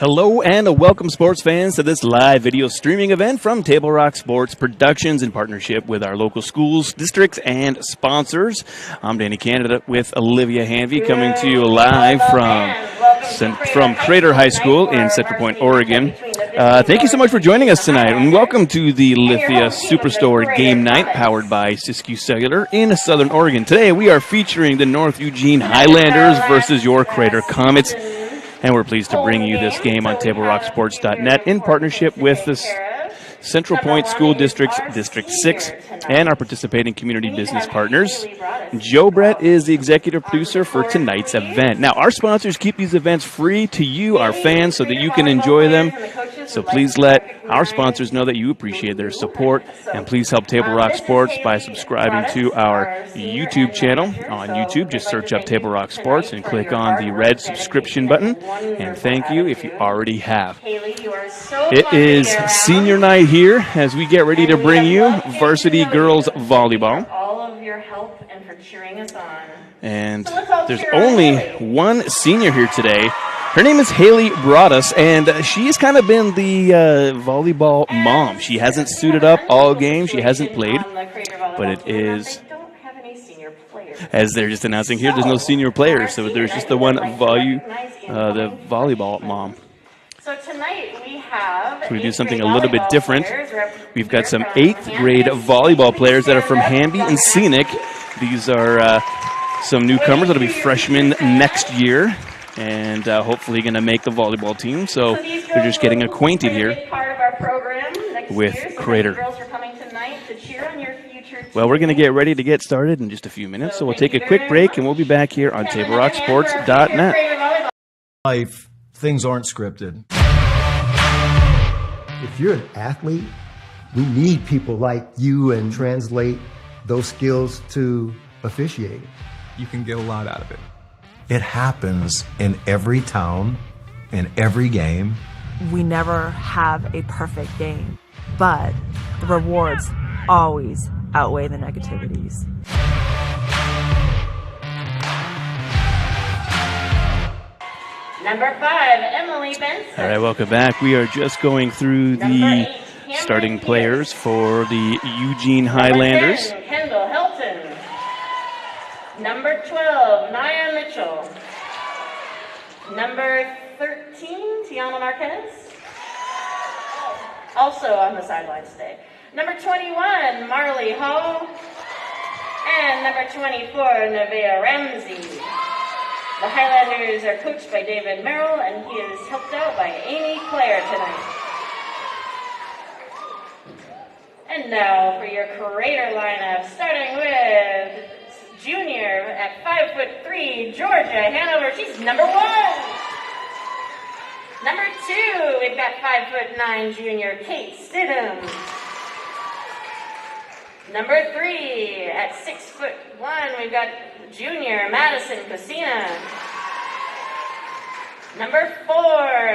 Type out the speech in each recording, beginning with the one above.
Hello and welcome, sports fans, to this live video streaming event from Table Rock Sports Productions in partnership with our local schools, districts, and sponsors. I'm Danny Canada with Olivia Hanvey coming to you live from Crater High School in Central Point, Oregon. Thank you so much for joining us tonight, and welcome to the Lithia Superstore Game Night powered by Siskiyou Cellular in Southern Oregon. Today we are featuring the North Eugene Highlanders versus your Crater Comets. And we're pleased to bring you this game on TableRockSports.net in partnership with the Central Point School District's District 6 and our participating community business partners. Joe Brett is the executive producer for tonight's event. Now, our sponsors keep these events free to you, our fans, so that you can enjoy them. So please let our sponsors know that you appreciate their support, and please help Table Rock Sports by subscribing to our YouTube channel. On YouTube, just search up Table Rock Sports and click on the red subscription button, and thank you if you already have. It is senior night here as we get ready to bring you varsity girls volleyball. And there's only one senior here today. Her name is Haley Broadus, and she has kind of been the volleyball mom. She hasn't suited up all game. She hasn't played, but it is, as they're just announcing here, there's no senior players, so there's just the one the volleyball mom. So tonight we have we do something a little bit different. We've got some 8th grade volleyball players that are from Hamby and Scenic. These are some newcomers that'll be freshmen next year, and hopefully going to make the volleyball team. So they're just getting acquainted here with Crater. Well, we're going to get ready to get started in just a few minutes, so we'll take a quick break, and we'll be back here on TableRockSports.net. Life, things aren't scripted. If you're an athlete, we need people like you and translate those skills to officiating. You can get a lot out of it. It happens in every town, in every game. We never have a perfect game, but the rewards always outweigh the negativities. Number 5, Emily Benson. All right, welcome back. We are just going through the starting players for the Eugene Highlanders. Number 10, Kendall Helton. Number 12, Naya Mitchell. Number 13, Tiana Marquez. Also on the sidelines today. Number 21, Marley Ho. And number 24, Nevaeh Ramsey. The Highlanders are coached by David Merrill, and he is helped out by Amy Claire tonight. And now for your Crater lineup, starting with junior at 5'3", Georgia Hanover. She's number 1. Number 2, we've got 5'9", junior Kate Stidham. Number 3, at 6'1", we've got junior Madison Cosina. Number 4,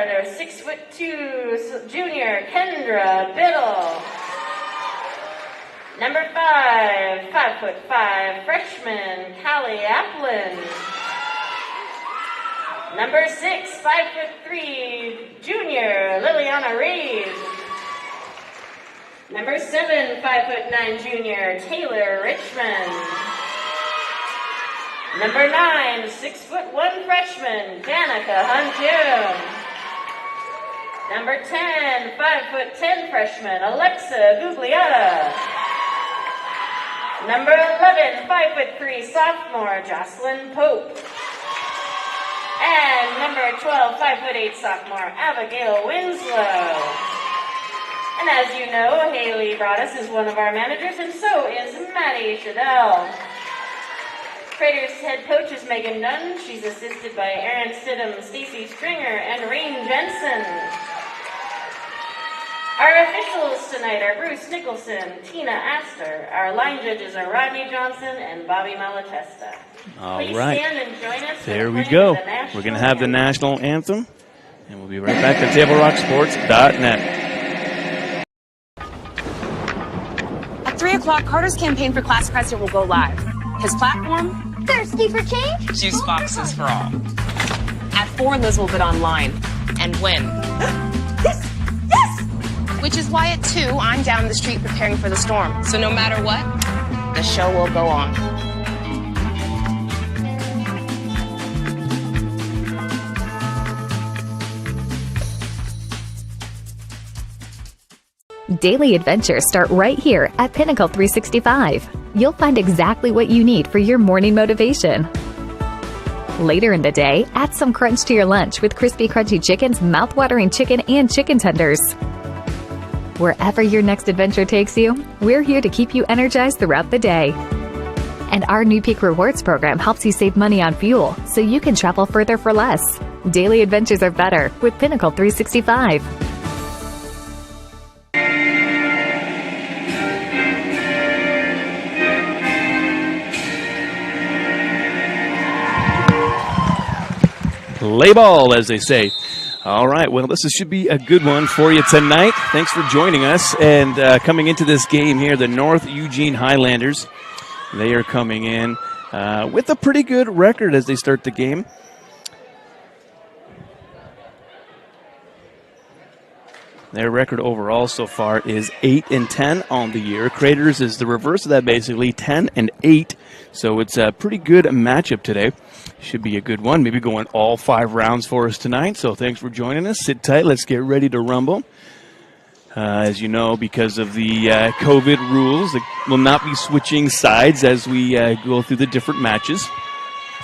there's 6'2", junior Kendra Biddle. Number 5, 5'5", freshman Callie Applin. Number 6, 5'3", junior Liliana Reed. Number 7, 5'9", junior Taylor Richmond. Number 9, 6'1", freshman Danica Huntoon. Number 10, 5'10", freshman Alexa Gugliotta. Number 11, 5'3", sophomore Jocelyn Pope. And number 12, 5'8", sophomore Abigail Winslow. And as you know, Haley Broadus is one of our managers, and so is Maddie Shadell. Crater's head coach is Megan Dunn. She's assisted by Erin Stidham, Stacy Stringer, and Rain Jensen. Our officials tonight are Bruce Nicholson, Tina Astor. Our line judges are Rodney Johnson and Bobby Malatesta. All Please right. stand and join us. There we go. We're going to have the national anthem, and we'll be right back to TableRockSports.net. At 3 o'clock, Carter's campaign for class president will go live. His platform? Thirsty for change? Juice boxes for all. At 4, Liz will bid online. and win. Yes! Yes! Which is why at 2, I'm down the street preparing for the storm. So no matter what, the show will go on. Daily adventures start right here at Pinnacle 365. You'll find exactly what you need for your morning motivation. Later in the day, add some crunch to your lunch with Crispy Crunchy Chicken's mouth-watering chicken and chicken tenders. Wherever your next adventure takes you, we're here to keep you energized throughout the day. And our new Peak Rewards program helps you save money on fuel so you can travel further for less. Daily adventures are better with Pinnacle 365. Play ball, as they say. All right, well, this should be a good one for you tonight. Thanks for joining us. And coming into this game here, the North Eugene Highlanders, they are coming in with a pretty good record as they start the game. Their record overall so far is 8-10 on the year. Craters is the reverse of that, basically 10-8. So it's a pretty good matchup today. Should be a good one. Maybe going all 5 rounds for us tonight. So thanks for joining us. Sit tight. Let's get ready to rumble. As you know, because of the COVID rules, it will not be switching sides as we go through the different matches.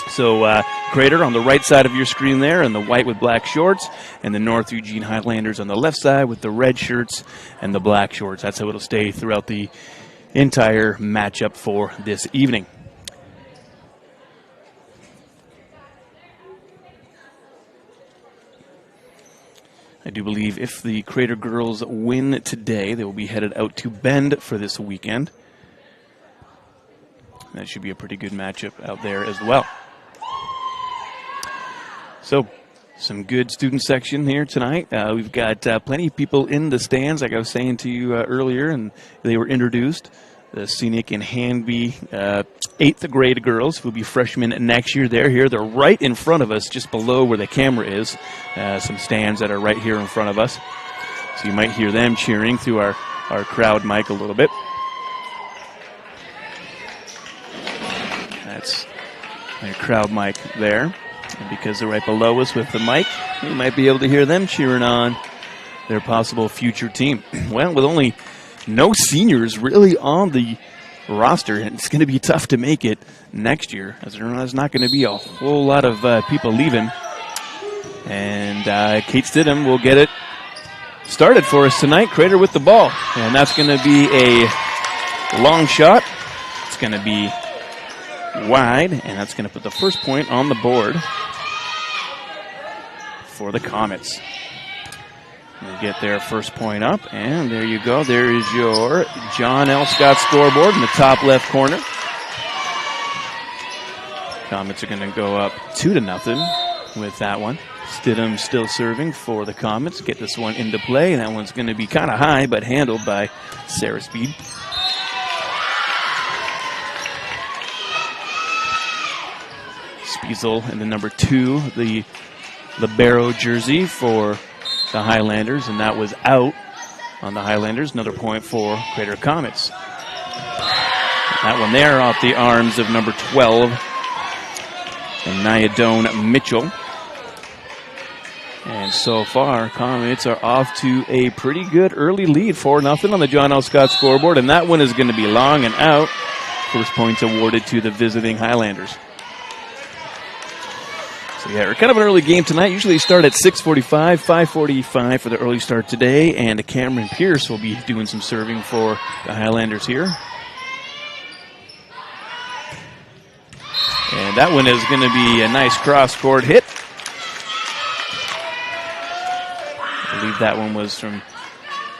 So Crater on the right side of your screen there in the white with black shorts, and the North Eugene Highlanders on the left side with the red shirts and the black shorts. That's how it'll stay throughout the entire matchup for this evening. I do believe if the Crater girls win today, they will be headed out to Bend for this weekend. That should be a pretty good matchup out there as well. So, some good student section here tonight. We've got plenty of people in the stands, like I was saying to you earlier, and they were introduced. The Scenic and Hanby 8th grade girls who will be freshmen next year. They're here. They're right in front of us, just below where the camera is. Some stands that are right here in front of us. So you might hear them cheering through our crowd mic a little bit. That's our crowd mic there. And because they're right below us with the mic, you might be able to hear them cheering on their possible future team. Well, with only no seniors really on the roster, it's going to be tough to make it next year, as there's not going to be a whole lot of people leaving. And Kate Stidham will get it started for us tonight. Crater with the ball, and that's going to be a long shot. It's going to be wide, and that's going to put the first point on the board for the Comets. We'll get their first point up, and there you go. There is your John L. Scott scoreboard in the top left corner. Comets are going to go up 2-0 with that one. Stidham still serving for the Comets. Get this one into play, and that one's going to be kind of high, but handled by Sarah Speed. Spiesel in the number 2, the libero jersey for the Highlanders, and that was out on the Highlanders. Another point for Crater Comets. That one there off the arms of number 12, and Nyadone Mitchell. And so far, Comets are off to a pretty good early lead, 4-0 on the John L. Scott scoreboard, and that one is going to be long and out. First points awarded to the visiting Highlanders. So yeah, we're kind of an early game tonight. Usually start at 6:45, 5:45 for the early start today, and Cameron Pierce will be doing some serving for the Highlanders here. And that one is going to be a nice cross-court hit. I believe that one was from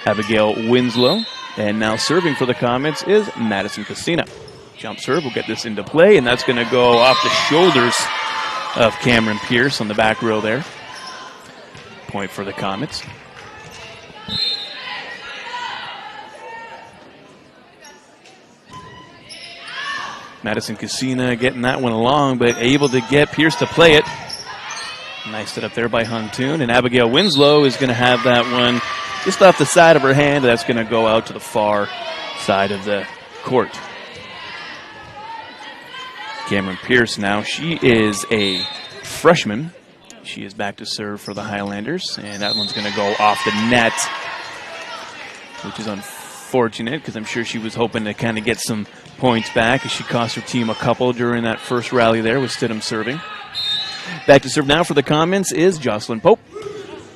Abigail Winslow. And now serving for the Comets is Madison Casina. Jump serve will get this into play, and that's going to go off the shoulders of Cameron Pierce on the back row there. Point for the Comets. Madison Casina getting that one along, but able to get Pierce to play it. Nice set up there by Huntoon, and Abigail Winslow is going to have that one just off the side of her hand. That's going to go out to the far side of the court. Cameron Pierce now, she is a freshman. She is back to serve for the Highlanders, and that one's going to go off the net, which is unfortunate because I'm sure she was hoping to kind of get some points back as she cost her team a couple during that first rally there with Stidham serving. Back to serve now for the Comets is Jocelyn Pope.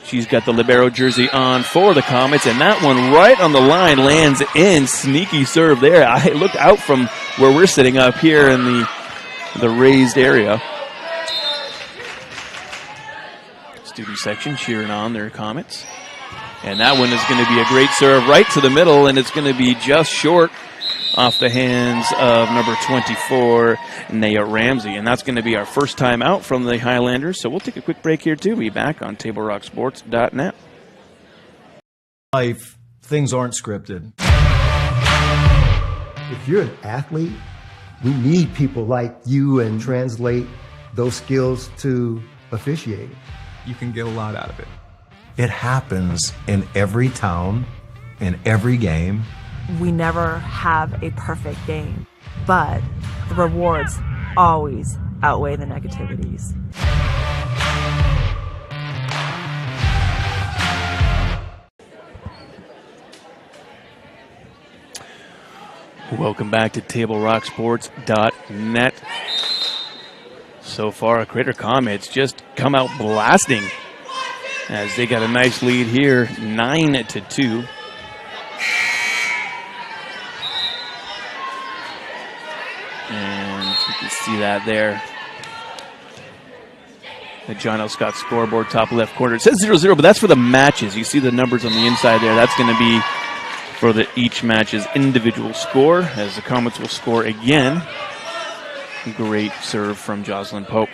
She's got the libero jersey on for the Comets, and that one right on the line lands in. Sneaky serve there. I looked out from where we're sitting up here in the raised area. Student section cheering on their Comets. And that one is going to be a great serve right to the middle, and it's going to be just short off the hands of number 24, Naya Ramsey. And that's going to be our first time out from the Highlanders. So we'll take a quick break here, too. Be back on TableRockSports.net. Life, things aren't scripted. If you're an athlete, we need people like you and translate those skills to officiating. You can get a lot out of it. It happens in every town, in every game. We never have a perfect game, but the rewards always outweigh the negativities. Welcome back to TableRockSports.net. So far, Crater Comets just come out blasting as they got a nice lead here, 9-2. And you can see that there. The John L. Scott scoreboard, top left corner. It says 0-0, but that's for the matches. You see the numbers on the inside there. That's going to be for each match's individual score, as the Comets will score again. Great serve from Jocelyn Pope.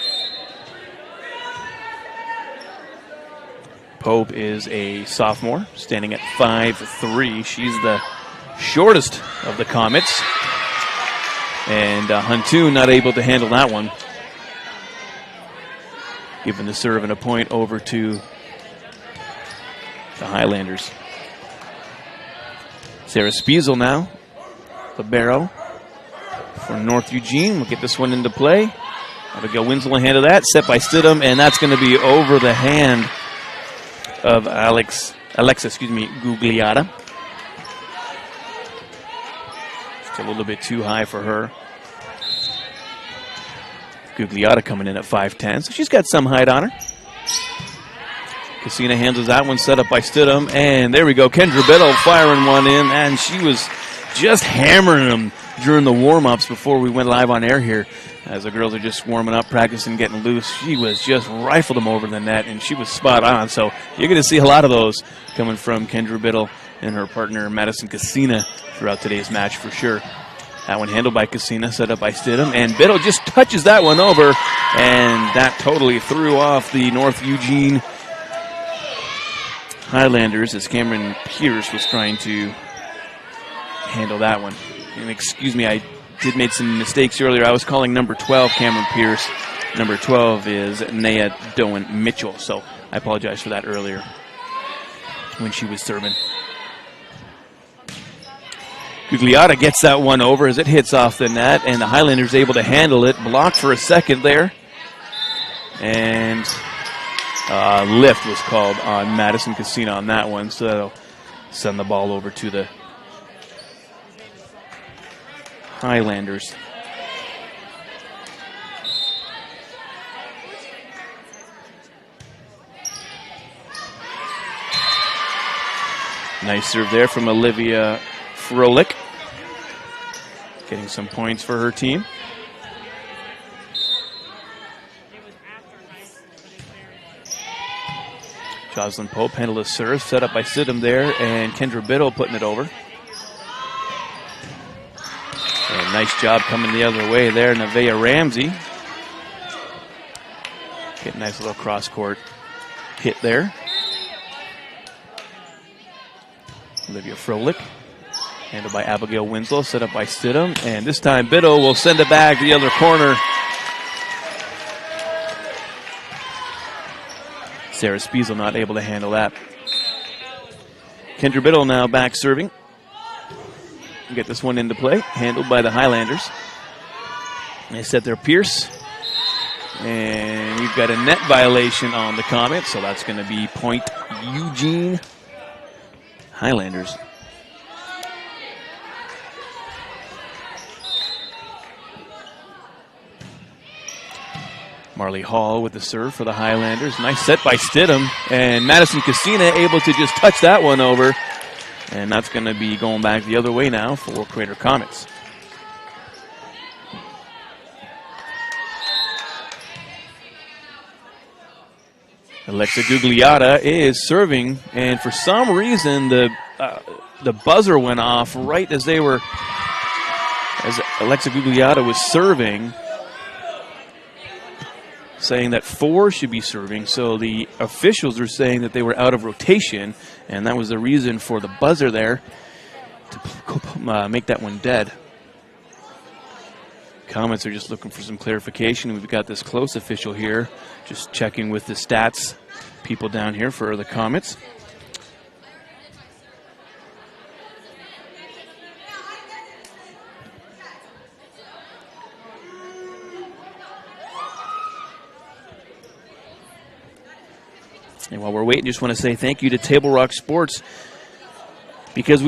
Pope is a sophomore, standing at 5'3". She's the shortest of the Comets. And Huntoon not able to handle that one. Giving the serve and a point over to the Highlanders. Sarah Spiesel now, libero for North Eugene. We'll get this one into play. Abigail Winslow handle that, set by Stidham, and that's going to be over the hand of Alexa Gugliotta. Just a little bit too high for her. Gugliotta coming in at 5'10", so she's got some height on her. Cassina handles that one, set up by Stidham, and there we go. Kendra Biddle firing one in, and she was just hammering them during the warm-ups before we went live on air here. As the girls are just warming up, practicing, getting loose, she was just rifled them over the net, and she was spot on. So you're going to see a lot of those coming from Kendra Biddle and her partner Madison Cassina throughout today's match for sure. That one handled by Cassina, set up by Stidham, and Biddle just touches that one over, and that totally threw off the North Eugene Highlanders as Cameron Pierce was trying to handle that one. And excuse me, I did make some mistakes earlier. I was calling number 12 Cameron Pierce. Number 12 is Naya Doan Mitchell, so I apologize for that earlier when she was serving. Gugliotta gets that one over as it hits off the net, and the Highlanders able to handle it. Blocked for a second there. And lift was called on Madison Cassina on that one, so that'll send the ball over to the Highlanders. Nice serve there from Olivia Froelich. Getting some points for her team. Jocelyn Pope handled a serve, set up by Stidham there, and Kendra Biddle putting it over. And nice job coming the other way there, Nevaeh Ramsey. Get a nice little cross-court hit there. Olivia Froelich, handled by Abigail Winslow, set up by Stidham, and this time Biddle will send it back to the other corner. Sarah Spiesel not able to handle that. Kendra Biddle now back serving. Get this one into play, handled by the Highlanders. They set their Pierce. And we've got a net violation on the Comet, so that's going to be point Eugene Highlanders. Marley Hall with the serve for the Highlanders. Nice set by Stidham. And Madison Cassina able to just touch that one over. And that's going to be going back the other way now for Crater Comets. Alexa Gugliotta is serving, and for some reason the buzzer went off right as Alexa Gugliotta was serving, saying that 4 should be serving. So the officials are saying that they were out of rotation, and that was the reason for the buzzer there to make that one dead. Comets are just looking for some clarification. We've got this close official here, just checking with the stats people down here for the Comets. And while we're waiting, just want to say thank you to Table Rock Sports, because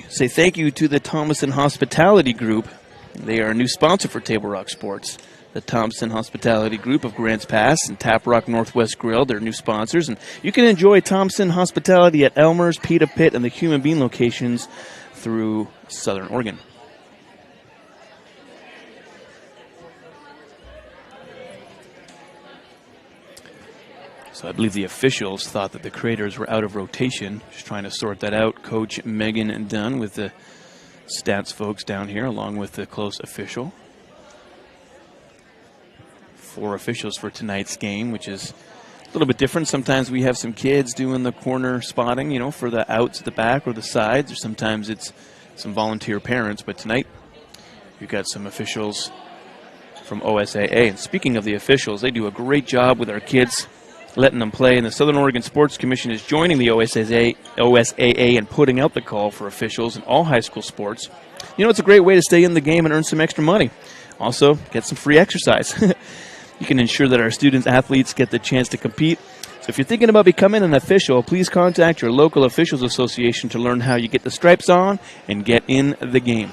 say thank you to the Thomaston Hospitality Group. They are a new sponsor for Table Rock Sports. The Thompson Hospitality Group of Grants Pass and Tap Rock Northwest Grill, they're new sponsors. And you can enjoy Thompson Hospitality at Elmer's, Pita Pit, and the Human Bean locations through Southern Oregon. So I believe the officials thought that the Craters were out of rotation. Just trying to sort that out. Coach Megan Dunn with the stats folks down here, along with the close official. 4 officials for tonight's game, which is a little bit different. Sometimes we have some kids doing the corner spotting, for the outs at the back or the sides, or sometimes it's some volunteer parents. But tonight, we've got some officials from OSAA. And speaking of the officials, they do a great job with our kids, letting them play. And the Southern Oregon Sports Commission is joining the OSAA and putting out the call for officials in all high school sports. It's a great way to stay in the game and earn some extra money. Also, get some free exercise. You can ensure that our students athletes get the chance to compete. So if you're thinking about becoming an official, please contact your local officials association to learn how you get the stripes on and get in the game.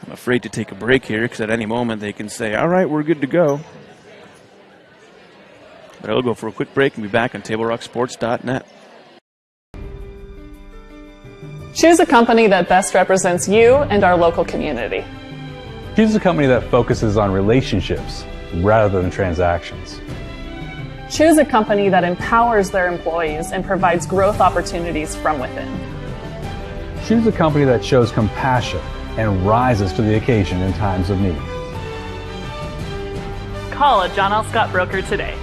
I'm afraid to take a break here because at any moment they can say, all right, we're good to go. But I'll go for a quick break and be back on TableRockSports.net. Choose a company that best represents you and our local community. Choose a company that focuses on relationships rather than transactions. Choose a company that empowers their employees and provides growth opportunities from within. Choose a company that shows compassion and rises to the occasion in times of need. Call a John L. Scott broker today.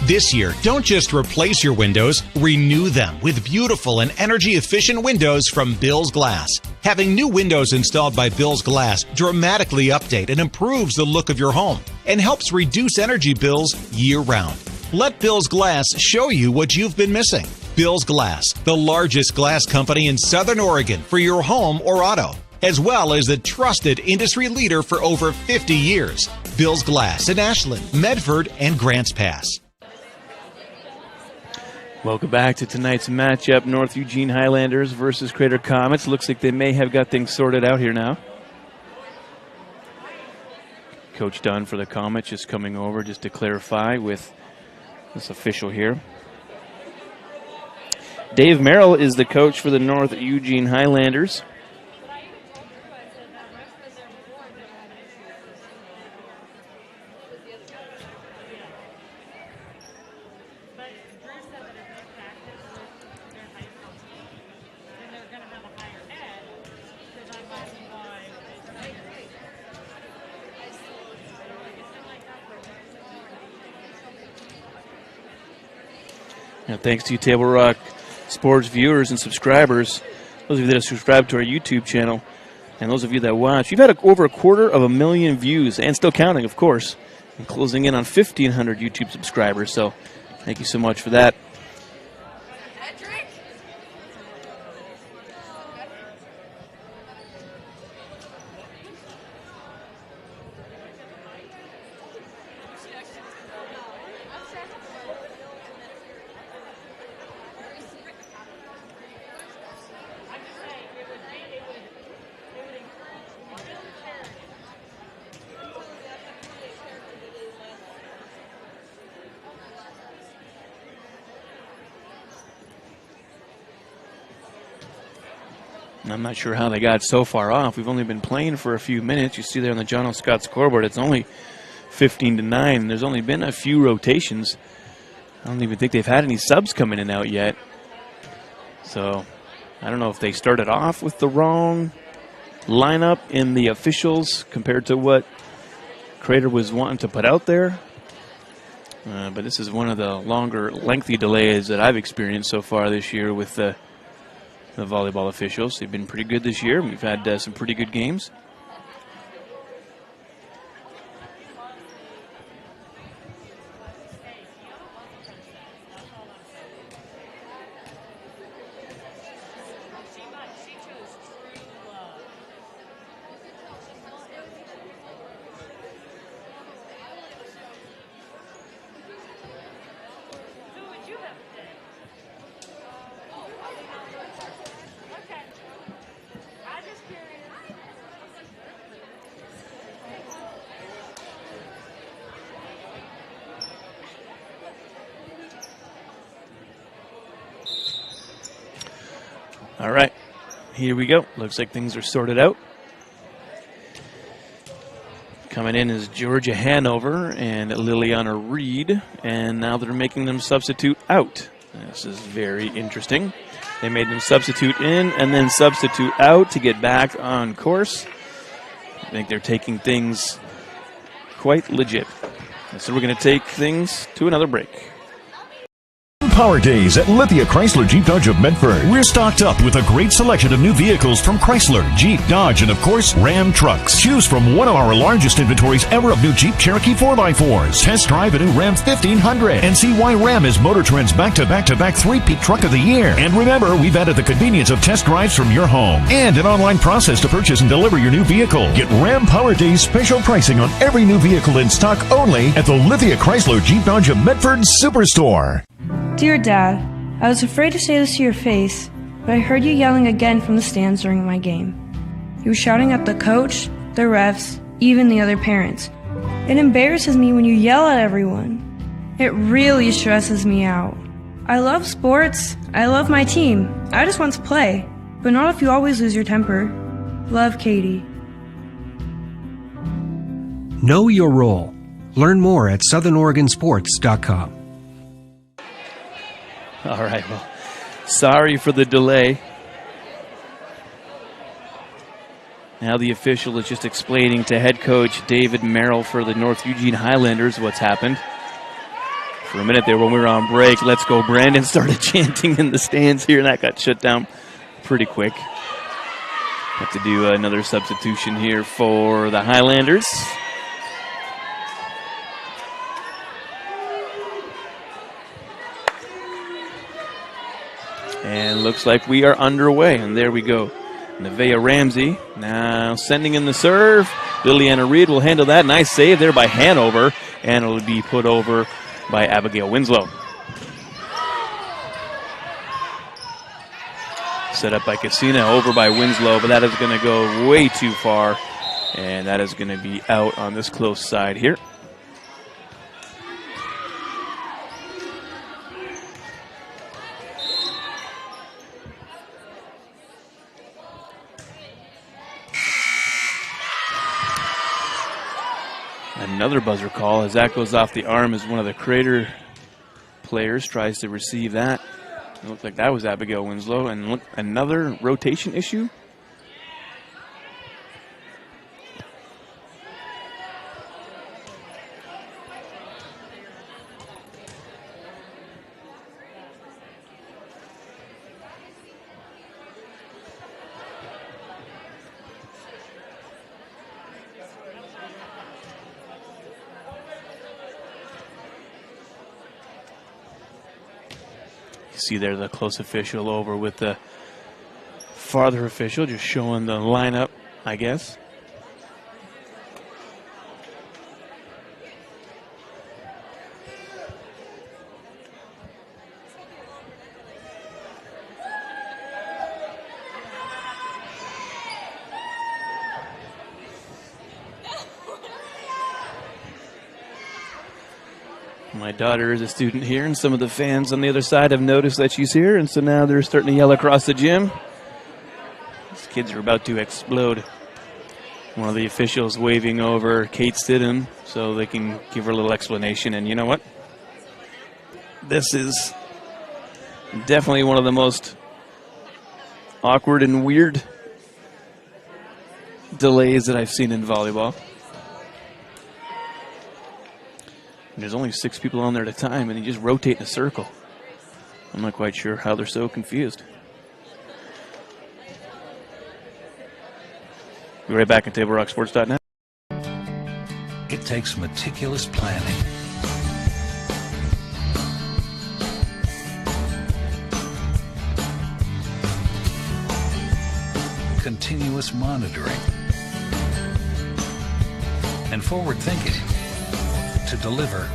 This year, don't just replace your windows, renew them with beautiful and energy-efficient windows from Bill's Glass. Having new windows installed by Bill's Glass dramatically update and improves the look of your home and helps reduce energy bills year-round. Let Bill's Glass show you what you've been missing. Bill's Glass, the largest glass company in Southern Oregon for your home or auto, as well as the trusted industry leader for over 50 years. Bill's Glass in Ashland, Medford, and Grants Pass. Welcome back to tonight's matchup, North Eugene Highlanders versus Crater Comets. Looks like they may have got things sorted out here now. Coach Dunn for the Comets just coming over just to clarify with this official here. Dave Merrill is the coach for the North Eugene Highlanders. And thanks to you, Table Rock Sports viewers and subscribers, those of you that have subscribed to our YouTube channel. And those of you that watch, we've had over 250,000 views, and still counting, of course, and closing in on 1,500 YouTube subscribers. So thank you so much for that. I'm not sure how they got so far off. We've only been playing for a few minutes. You see there on the John L. Scott scoreboard, it's only 15-9. There's only been a few rotations. I don't even think they've had any subs coming in and out yet. So I don't know if they started off with the wrong lineup in the officials compared to what Crater was wanting to put out there. But this is one of the longer, lengthy delays that I've experienced so far this year with the volleyball officials. They've been pretty good this year. We've had some pretty good games. All right, here we go. Looks like things are sorted out. Coming in is Georgia Hanover and Liliana Reed, and now they're making them substitute out. This is very interesting. They made them substitute in and then substitute out to get back on course. I think they're taking things quite legit. So we're going to take things to another break. Power Days at Lithia Chrysler Jeep Dodge of Medford. We're stocked up with a great selection of new vehicles from Chrysler, Jeep, Dodge, and of course, Ram trucks. Choose from one of our largest inventories ever of new Jeep Cherokee 4x4s. Test drive a new Ram 1500 and see why Ram is Motor Trend's back-to-back three-peat truck of the year. And remember, we've added the convenience of test drives from your home and an online process to purchase and deliver your new vehicle. Get Ram Power Days special pricing on every new vehicle in stock only at the Lithia Chrysler Jeep Dodge of Medford Superstore. Dear Dad, I was afraid to say this to your face, but I heard you yelling again from the stands during my game. You were shouting at the coach, the refs, even the other parents. It embarrasses me when you yell at everyone. It really stresses me out. I love sports. I love my team. I just want to play, but not if you always lose your temper. Love, Katie. Know your role. Learn more at southernoregonsports.com. All right, well, sorry for the delay. Now the official is just explaining to head coach David Merrill for the North Eugene Highlanders what's happened. For a minute there when we were on break, "Let's go Brandon" started chanting in the stands here, and that got shut down pretty quick. Have to do another substitution here for the Highlanders. And looks like we are underway, and there we go. Nevaeh Ramsey now sending in the serve. Liliana Reed will handle that. Nice save there by Hanover, and it'll be put over by Abigail Winslow. Set up by Cassina, over by Winslow, but that is going to go way too far, and that is going to be out on this close side here. Another buzzer call as that goes off the arm as one of the Crater players tries to receive that. It looked like that was Abigail Winslow. And look, another rotation issue. You see there the close official over with the farther official, just showing the lineup, I guess. My daughter is a student here, and some of the fans on the other side have noticed that she's here, and so now they're starting to yell across the gym. These kids are about to explode. One of the officials waving over Kate Stidham so they can give her a little explanation. And you know what? This is definitely one of the most awkward and weird delays that I've seen in volleyball. And there's only 6 people on there at a time, and you just rotate in a circle. I'm not quite sure how they're so confused. Be right back at TableRockSports.net. It takes meticulous planning, continuous monitoring, and forward thinking to deliver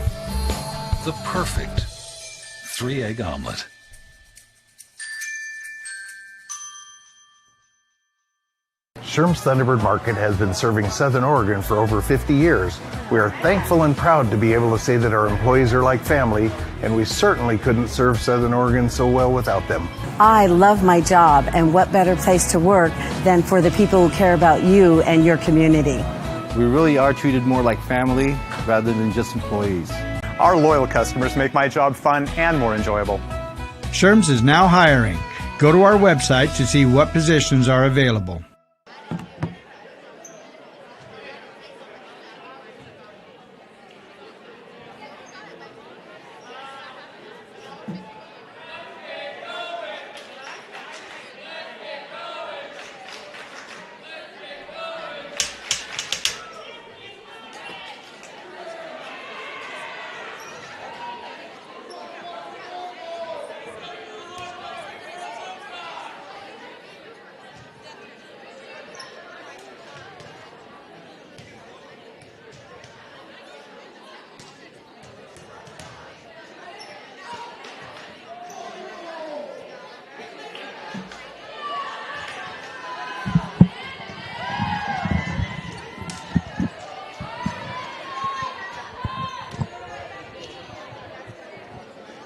the perfect 3-egg omelet. Sherm's Thunderbird Market has been serving Southern Oregon for over 50 years. We are thankful and proud to be able to say that our employees are like family, and we certainly couldn't serve Southern Oregon so well without them. I love my job, and what better place to work than for the people who care about you and your community. We really are treated more like family rather than just employees. Our loyal customers make my job fun and more enjoyable. Sherm's is now hiring. Go to our website to see what positions are available.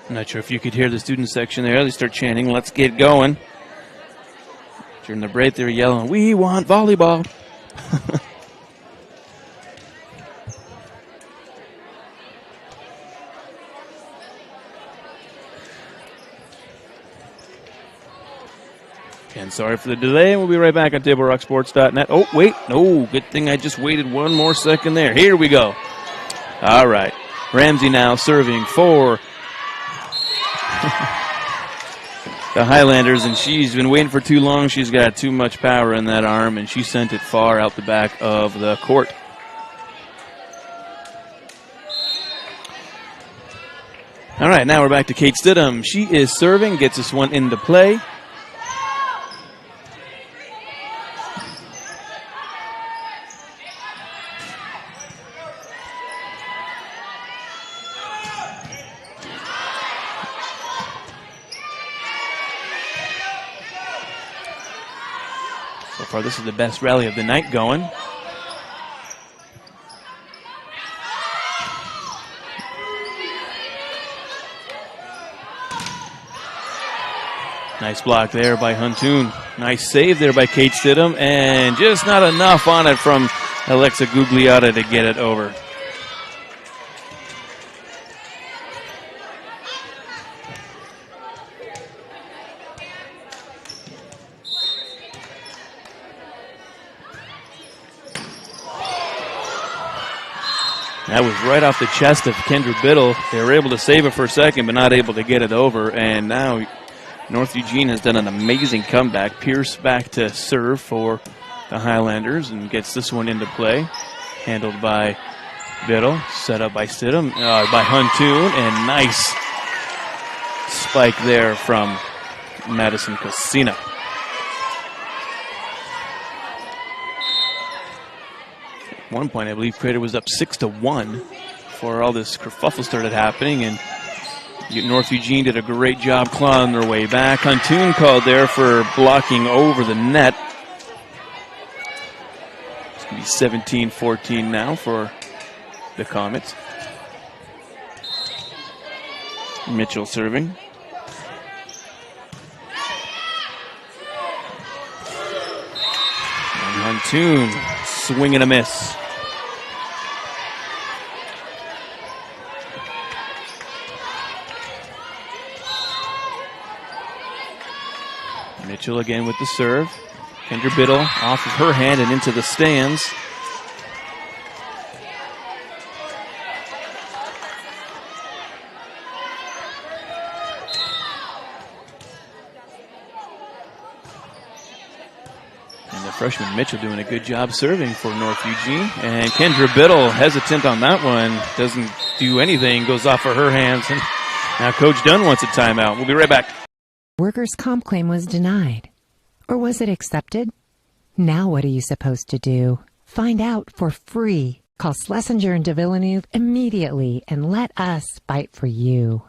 I'm not sure if you could hear the student section there. They start chanting, "Let's get going." During the break, they're yelling, "We want volleyball." And sorry for the delay. We'll be right back on TableRockSports.net. Oh, wait. No, good thing I just waited one more second there. Here we go. All right. Ramsey now serving for the Highlanders, and she's been waiting for too long. She's got too much power in that arm, and she sent it far out the back of the court. All right, now we're back to Kate Stidham. She is serving, gets this one into play. So far, this is the best rally of the night going. Nice block there by Huntoon. Nice save there by Kate Stidham, and just not enough on it from Alexa Gugliotta to get it over. That was right off the chest of Kendra Biddle. They were able to save it for a second, but not able to get it over. And now North Eugene has done an amazing comeback. Pierce back to serve for the Highlanders and gets this one into play. Handled by Biddle, set up by Stidham, by Huntoon, and nice spike there from Madison Cosina. At one point, I believe Crater was up 6-1 before all this kerfuffle started happening, and North Eugene did a great job clawing their way back. Huntoon called there for blocking over the net. It's going to be 17-14 now for the Comets. Mitchell serving. And Huntoon, swing and a miss. Mitchell again with the serve. Kendra Biddle off of her hand and into the stands. And the freshman Mitchell doing a good job serving for North Eugene. And Kendra Biddle hesitant on that one. Doesn't do anything, goes off of her hands. And now Coach Dunn wants a timeout. We'll be right back. Workers' comp claim was denied. Or was it accepted? Now what are you supposed to do? Find out for free. Call Schlesinger and de Villeneuve immediately and let us fight for you.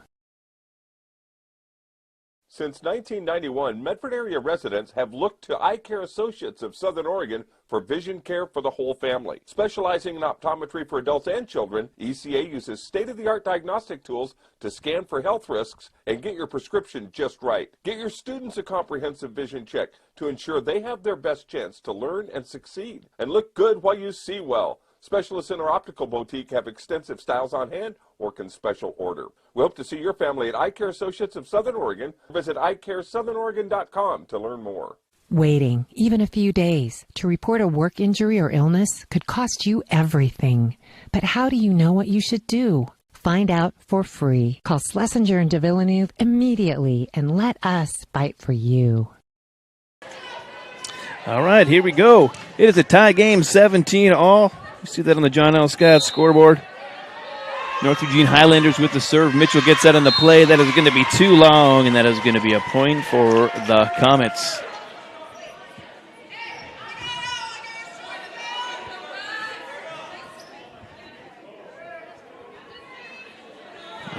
Since 1991, Medford area residents have looked to Eye Care Associates of Southern Oregon for vision care for the whole family. Specializing in optometry for adults and children, ECA uses state-of-the-art diagnostic tools to scan for health risks and get your prescription just right. Get your students a comprehensive vision check to ensure they have their best chance to learn and succeed. And look good while you see well. Specialists in our optical boutique have extensive styles on hand or can special order. We hope to see your family at Eye Care Associates of Southern Oregon. Visit eyecaresouthern.com to learn more. Waiting, even a few days, to report a work injury or illness could cost you everything. But how do you know what you should do? Find out for free. Call Schlesinger and de Villeneuve immediately and let us fight for you. All right, here we go. It is a tie game, 17-all. You see that on the John L. Scott scoreboard. North Eugene Highlanders with the serve. Mitchell gets that in the play. That is going to be too long, and that is going to be a point for the Comets.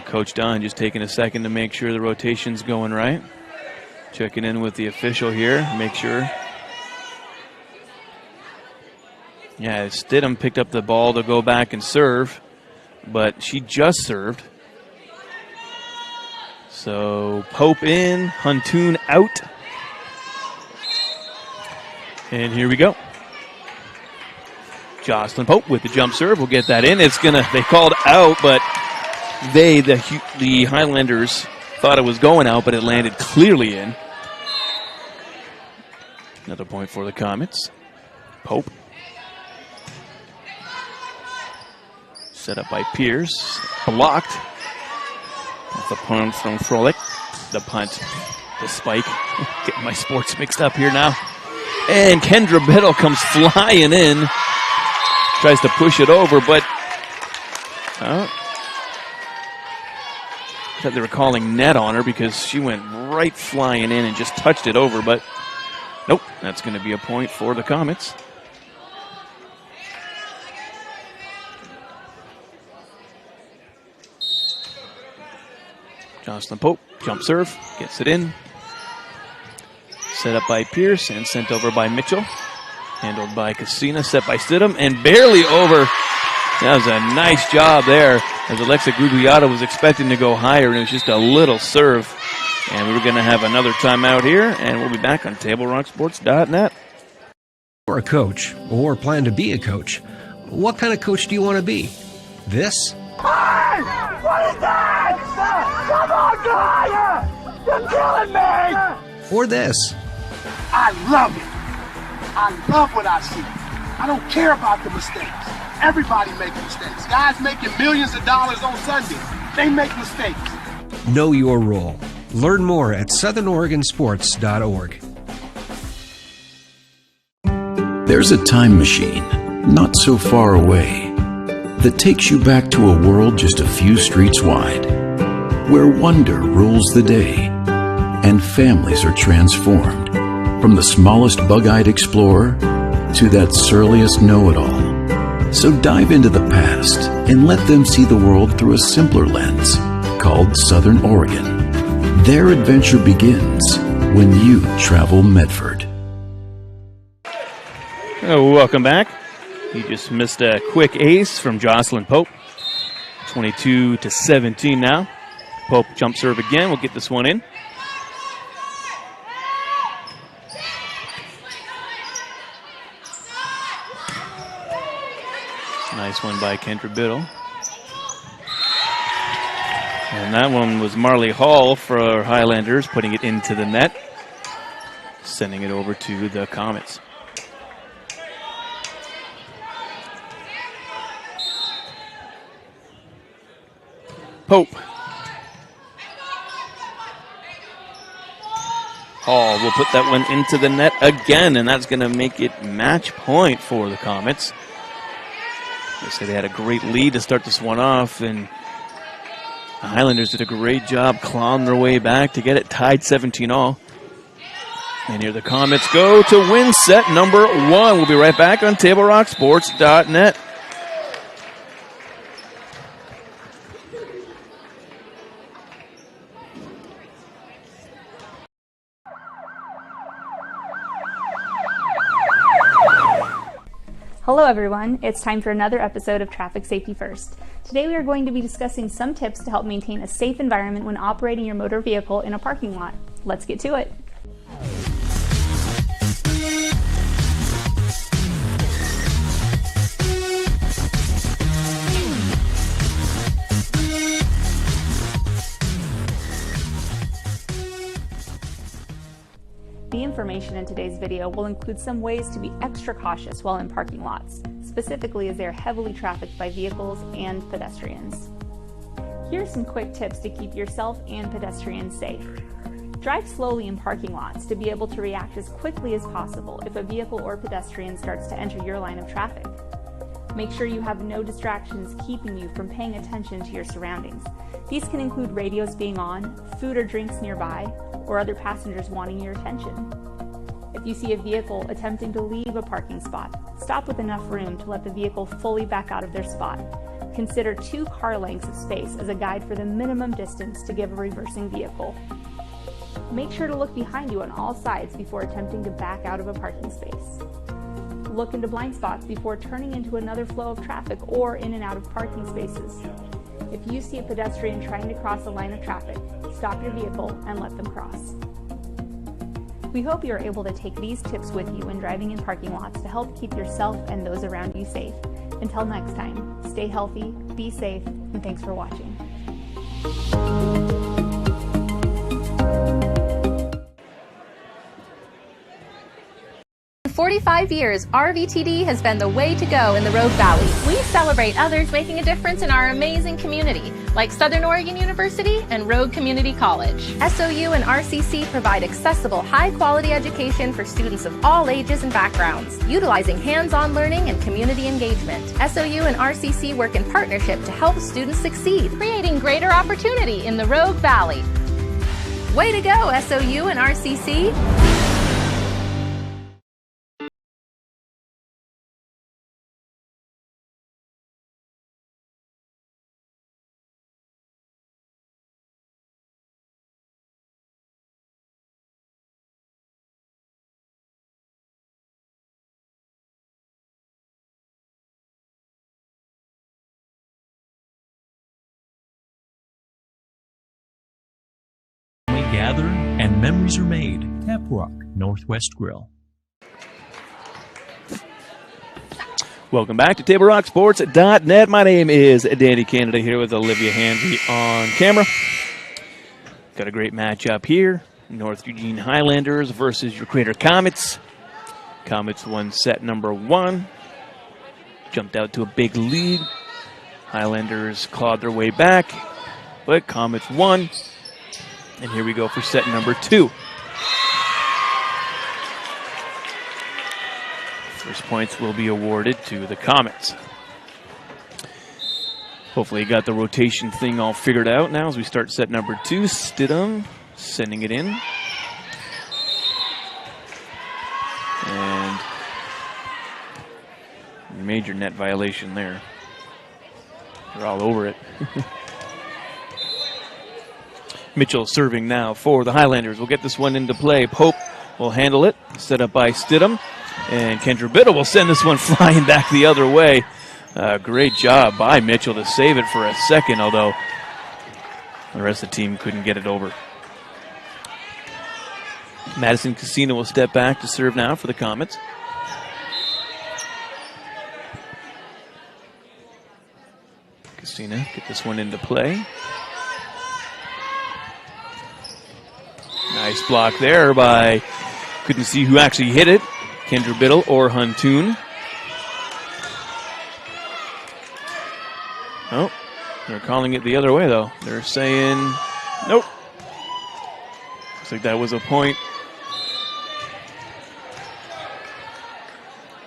Coach Don just taking a second to make sure the rotation's going right. Checking in with the official here, make sure. Yeah, Stidham picked up the ball to go back and serve, but she just served. So Pope in, Huntoon out. And here we go. Jocelyn Pope with the jump serve. We'll get that in. It's gonna, they called out, but the Highlanders thought it was going out, but it landed clearly in. Another point for the Comets. Pope. Set up by Pierce. Blocked. That's the punt from Froelich. The punt. The spike. Getting my sports mixed up here now. And Kendra Biddle comes flying in. Tries to push it over, but I thought they were calling net on her because she went right flying in and just touched it over, but nope, that's going to be a point for the Comets. Jocelyn Pope, jump serve, gets it in. Set up by Pierce and sent over by Mitchell. Handled by Casina, set by Stidham, and barely over. That was a nice job there, as Alexa Gugliata was expecting to go higher, and it was just a little serve. And we're going to have another timeout here, and we'll be back on TableRockSports.net. You're a coach, or plan to be a coach. What kind of coach do you want to be? This? Hey! What is that? Come on, go higher! You're killing me! Or this? I love it. I love what I see. I don't care about the mistakes. Everybody makes mistakes. Guys making millions of dollars on Sunday, they make mistakes. Know your role. Learn more at southernoregonsports.org. There's a time machine, not so far away, that takes you back to a world just a few streets wide. where wonder rules the day and families are transformed, from the smallest bug-eyed explorer to that surliest know-it-all. So dive into the past and let them see the world through a simpler lens called Southern Oregon. Their adventure begins when you travel Medford. Welcome back. You just missed a quick ace from Jocelyn Pope. 22-17 now. Pope jump serve again. We'll get this one in. Nice one by Kendra Biddle. And that one was Marley Hall for Highlanders, putting it into the net, sending it over to the Comets. Pope. Hall will put that one into the net again, and that's going to make it match point for the Comets. They say they had a great lead to start this one off, and the Highlanders did a great job clawing their way back to get it tied 17-all. And here the Comets go to win set number 1. We'll be right back on TableRockSports.net. Hello everyone, it's time for another episode of Traffic Safety First. Today we are going to be discussing some tips to help maintain a safe environment when operating your motor vehicle in a parking lot. Let's get to it. The information in today's video will include some ways to be extra cautious while in parking lots, specifically as they are heavily trafficked by vehicles and pedestrians. Here are some quick tips to keep yourself and pedestrians safe. Drive slowly in parking lots to be able to react as quickly as possible if a vehicle or pedestrian starts to enter your line of traffic. Make sure you have no distractions keeping you from paying attention to your surroundings. These can include radios being on, food or drinks nearby, or other passengers wanting your attention. If you see a vehicle attempting to leave a parking spot, stop with enough room to let the vehicle fully back out of their spot. Consider 2 car lengths of space as a guide for the minimum distance to give a reversing vehicle. Make sure to look behind you on all sides before attempting to back out of a parking space. Look into blind spots before turning into another flow of traffic or in and out of parking spaces. If you see a pedestrian trying to cross a line of traffic, stop your vehicle and let them cross. We hope you are able to take these tips with you when driving in parking lots to help keep yourself and those around you safe. Until next time, stay healthy, be safe, and thanks for watching. 45 years, RVTD has been the way to go in the Rogue Valley. We celebrate others making a difference in our amazing community, like Southern Oregon University and Rogue Community College. SOU and RCC provide accessible, high-quality education for students of all ages and backgrounds, utilizing hands-on learning and community engagement. SOU and RCC work in partnership to help students succeed, creating greater opportunity in the Rogue Valley. Way to go, SOU and RCC! Gather and memories are made. Tap Rock Northwest Grill. Welcome back to TableRockSports.net. My name is Danny Canada here with Olivia Hanvey on camera. Got a great matchup here. North Eugene Highlanders versus your Crater Comets. Comets won set number 1. Jumped out to a big lead. Highlanders clawed their way back, but Comets won. And here we go for set number 2. First points will be awarded to the Comets. Hopefully he got the rotation thing all figured out now as we start set number 2. Stidham sending it in. And major net violation there. They're all over it. Mitchell serving now for the Highlanders. We'll get this one into play. Pope will handle it. Set up by Stidham. And Kendra Biddle will send this one flying back the other way. Great job by Mitchell to save it for a second, although the rest of the team couldn't get it over. Madison Casino will step back to serve now for the Comets. Casino get this one into play. Nice block there by, couldn't see who actually hit it, Kendra Biddle or Huntoon. Oh, they're calling it the other way though. They're saying, nope. Looks like that was a point.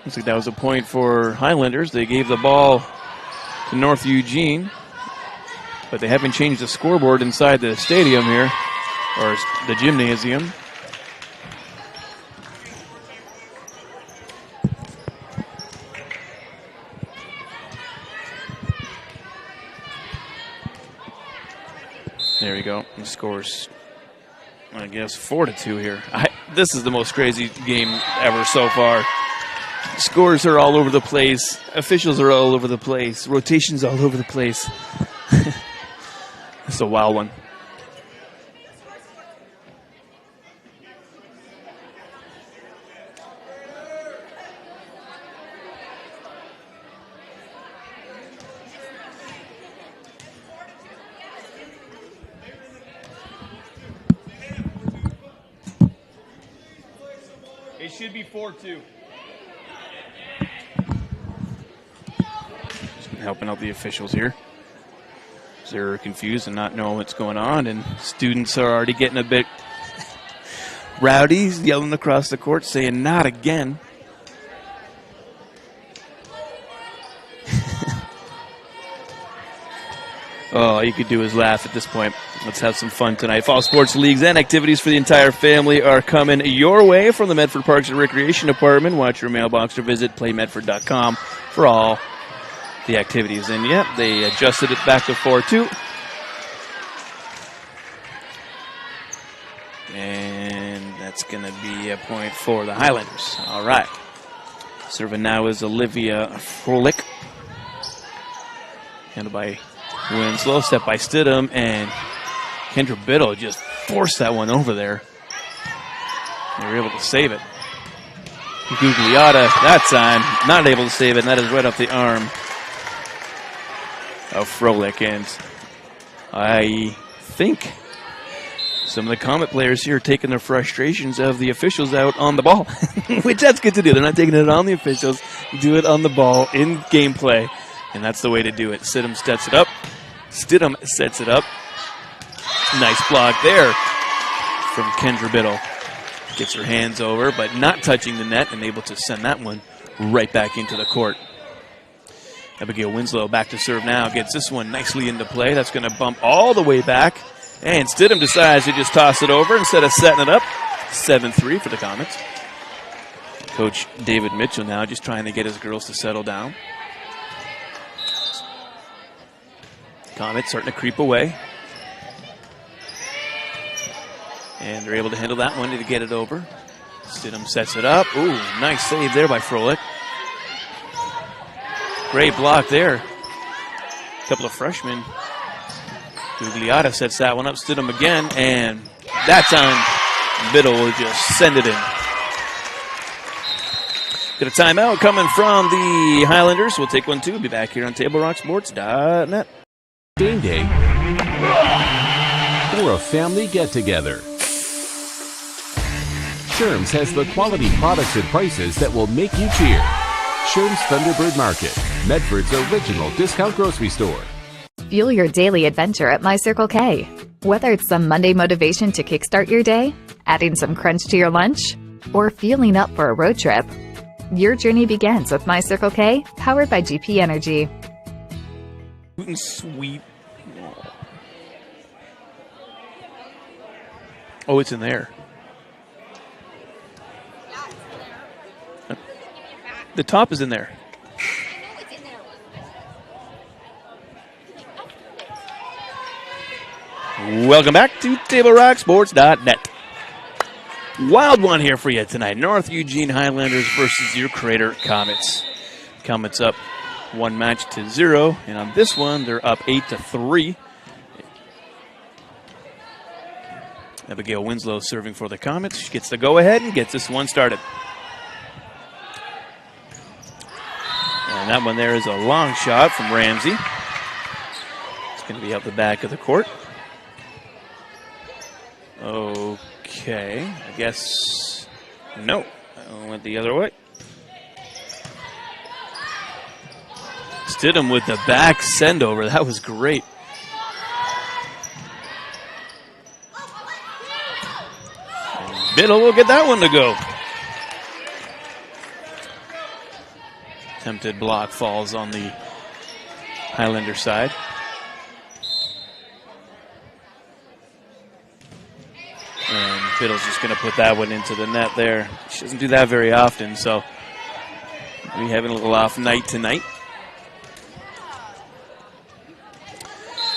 Looks like that was a point for Highlanders. They gave the ball to North Eugene, but they haven't changed the scoreboard inside the stadium here, or the gymnasium. There we go. The score's, I guess, 4-2 here. This is the most crazy game ever so far. Scores are all over the place. Officials are all over the place. Rotations all over the place. It's a wild one. It should be 4-2. Helping out the officials here. They're confused and not know what's going on, and students are already getting a bit rowdy, yelling across the court, saying, "Not again." All you could do is laugh at this point. Let's have some fun tonight. Fall sports leagues and activities for the entire family are coming your way from the Medford Parks and Recreation Department. Watch your mailbox or visit playmedford.com for all the activities. And yep, they adjusted it back to 4-2. And that's going to be a point for the Highlanders. All right. Serving now is Olivia Froelich. Handled by Winslow, step by Stidham, and Kendra Biddle just forced that one over there. They were able to save it. Gugliotta that time, not able to save it, and that is right off the arm of Froelich. And I think some of the Comet players here are taking their frustrations of the officials out on the ball, which that's good to do. They're not taking it on the officials, do it on the ball in gameplay, and that's the way to do it. Stidham sets it up. Stidham sets it up. Nice block there from Kendra Biddle. Gets her hands over, but not touching the net, and able to send that one right back into the court. Abigail Winslow back to serve now. Gets this one nicely into play. That's going to bump all the way back. And Stidham decides to just toss it over instead of setting it up. 7-3 for the Comets. Coach David Mitchell now just trying to get his girls to settle down. Comets starting to creep away. And they're able to handle that one to get it over. Stidham sets it up. Ooh, nice save there by Froelich. Great block there. A couple of freshmen. Gugliotta sets that one up. Stidham again, and that time Biddle will just send it in. Get a timeout coming from the Highlanders. We'll take one too. Be back here on TableRockSports.net. Game day or a family get-together. Sherm's has the quality products and prices that will make you cheer. Sherm's Thunderbird Market, Medford's original discount grocery store. Fuel your daily adventure at My Circle K. Whether it's some Monday motivation to kickstart your day, adding some crunch to your lunch, or fueling up for a road trip, your journey begins with My Circle K, powered by GP Energy. Scoot and sweep. Oh, it's in there. The top is in there. Welcome back to TableRockSports.net. Wild one here for you tonight. North Eugene Highlanders versus your Crater Comets. Comets up 1-0, and on this one, they're up 8-3. Abigail Winslow serving for the Comets. She gets the go-ahead and gets this one started. And that one there is a long shot from Ramsey. It's going to be out the back of the court. Okay, I guess no. I went the other way. Stidham with the back send over. That was great. And Biddle will get that one to go. Attempted block falls on the Highlander side. And Biddle's just going to put that one into the net there. She doesn't do that very often, so we're having a little off night tonight.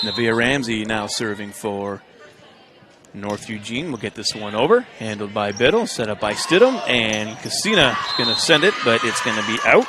Nevaeh Ramsey now serving for North Eugene. We'll get this one over. Handled by Biddle, set up by Stidham, and Cassina is going to send it, but it's going to be out.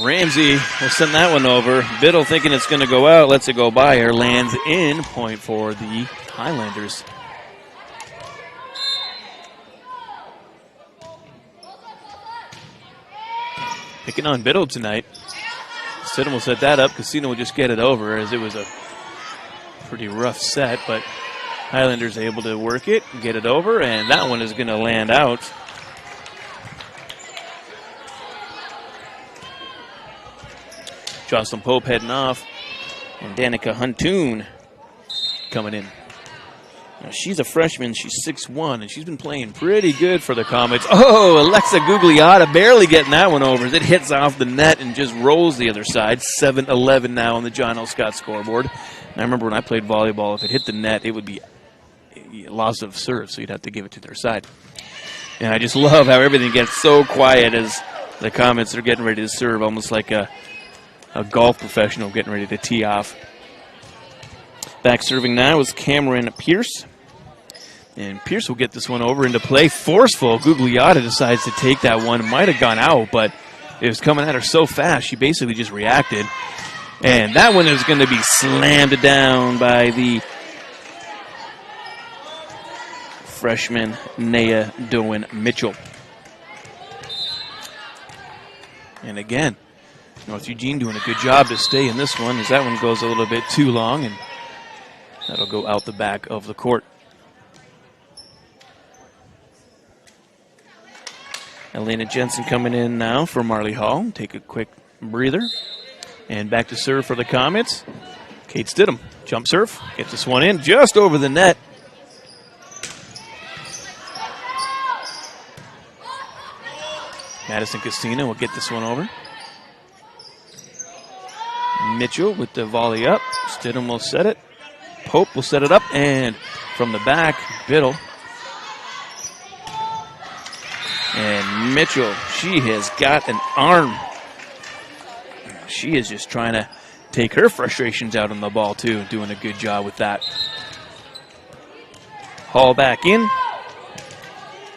Ramsey will send that one over. Biddle thinking it's going to go out, lets it go by her, lands in, point for the Highlanders. Picking on Biddle tonight. Stidham will set that up. Cassino will just get it over as it was a pretty rough set, but Highlanders able to work it, get it over, and that one is going to land out. Jocelyn Pope heading off, and Danica Huntoon coming in. Now she's a freshman, she's 6'1", and she's been playing pretty good for the Comets. Oh, Alexa Gugliotta barely getting that one over as it hits off the net and just rolls the other side. 7-11 now on the John L. Scott scoreboard. And I remember when I played volleyball, if it hit the net, it would be a loss of serve, so you'd have to give it to their side. And I just love how everything gets so quiet as the Comets are getting ready to serve, almost like a golf professional getting ready to tee off. Back serving now is Cameron Pierce. And Pierce will get this one over into play. Forceful. Gugliotta decides to take that one. Might have gone out, but it was coming at her so fast, she basically just reacted. And that one is going to be slammed down by the freshman Naya Doan Mitchell. And again, North Eugene doing a good job to stay in this one as that one goes a little bit too long, and that'll go out the back of the court. Elena Jensen coming in now for Marley Hall. Take a quick breather. And back to serve for the Comets. Kate Stidham, jump serve, gets this one in just over the net. Madison Castina will get this one over. Mitchell with the volley up. Stidham will set it. Pope will set it up, and from the back, Biddle. And Mitchell, she has got an arm. She is just trying to take her frustrations out on the ball, too. Doing a good job with that. Hall back in.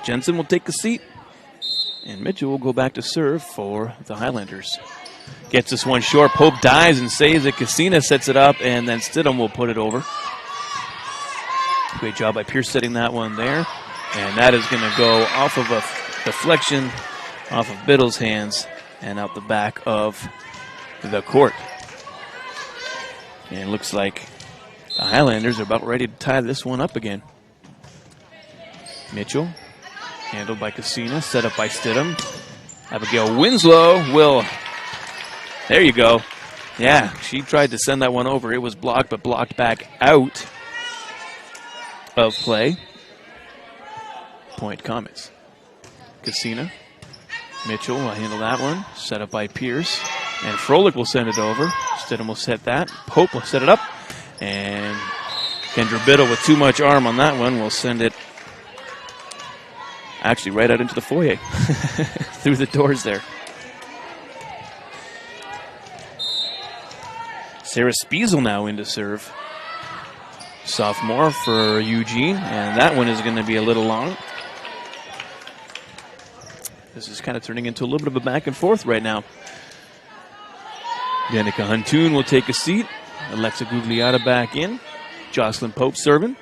Jensen will take a seat. And Mitchell will go back to serve for the Highlanders. Gets this one short. Pope dives and saves it. Cassina sets it up, and then Stidham will put it over. Great job by Pierce setting that one there. And that is going to go off of a deflection off of Biddle's hands and out the back of the court. And it looks like the Highlanders are about ready to tie this one up again. Mitchell, handled by Cassina, set up by Stidham. Abigail Winslow will, there you go, Yeah, she tried to send that one over. It was blocked, but blocked back out of play. Point Comets. Cassina. Mitchell will handle that one. Set up by Pierce. And Froelich will send it over. Stidham will set that. Pope will set it up. And Kendra Biddle with too much arm on that one will send it actually right out into the foyer. Through the doors there. Sarah Spiesel now in to serve. Sophomore for Eugene. And that one is going to be a little long. This is kind of turning into a little bit of a back and forth right now. Danica Huntoon will take a seat. Alexa Gugliotta back in. Jocelyn Pope serving.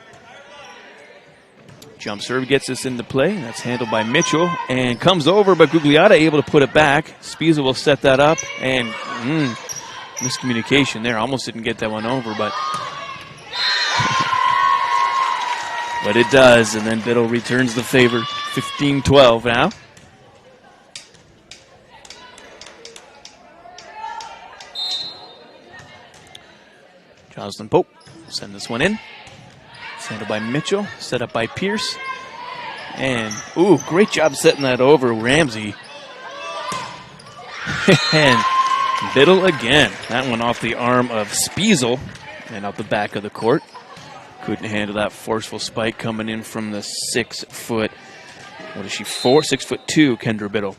Jump serve gets us into play. That's handled by Mitchell and comes over, but Gugliotta able to put it back. Spiesel will set that up and miscommunication there. Almost didn't get that one over, but but it does. And then Biddle returns the favor. 15-12 now. Jocelyn Pope send this one in. Sent it by Mitchell. Set up by Pierce. And, ooh, great job setting that over. Ramsey. And Biddle again. That one off the arm of Spiesel and out the back of the court. Couldn't handle that forceful spike coming in from the 6 foot. What is she, 6'2", Kendra Biddle.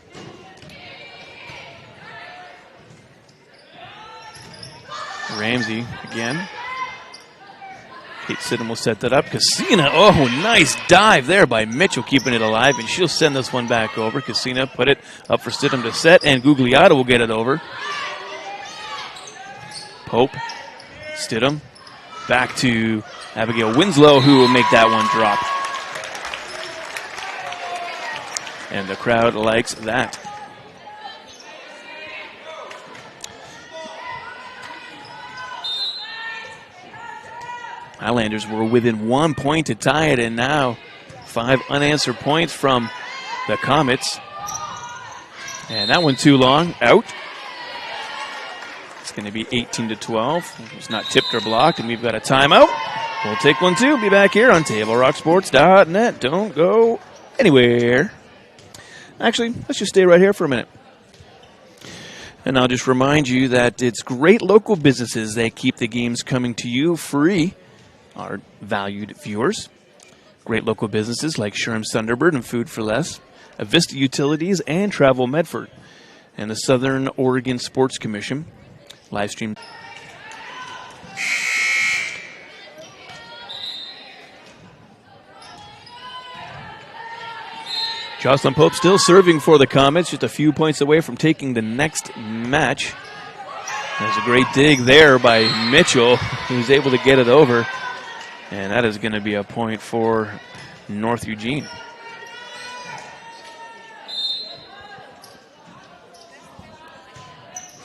Ramsey again. Kate Stidham will set that up. Cassina, oh, nice dive there by Mitchell, keeping it alive, and she'll send this one back over. Cassina put it up for Stidham to set, and Gugliotta will get it over. Pope, Stidham, back to Abigail Winslow, who will make that one drop. And the crowd likes that. Highlanders were within 1 point to tie it, and now 5 unanswered points from the Comets. And that one too long, out. It's going to be 18-12. It's not tipped or blocked, and we've got a timeout. We'll take one too. Be back here on TableRockSports.net. Don't go anywhere. Actually, let's just stay right here for a minute. And I'll just remind you that it's great local businesses that keep the games coming to you free. Our valued viewers. Great local businesses like Sherm's Thunderbird and Food for Less, Avista Utilities and Travel Medford, and the Southern Oregon Sports Commission. Live stream. Jocelyn Pope still serving for the Comets, just a few points away from taking the next match. There's a great dig there by Mitchell, who's able to get it over. And that is going to be a point for North Eugene.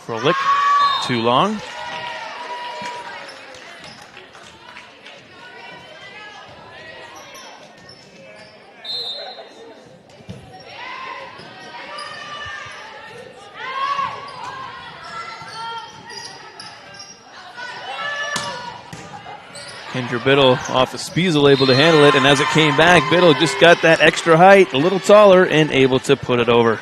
Froelich, too long. Kendra Biddle off of Spiesel, able to handle it, and as it came back, Biddle just got that extra height, a little taller, and able to put it over.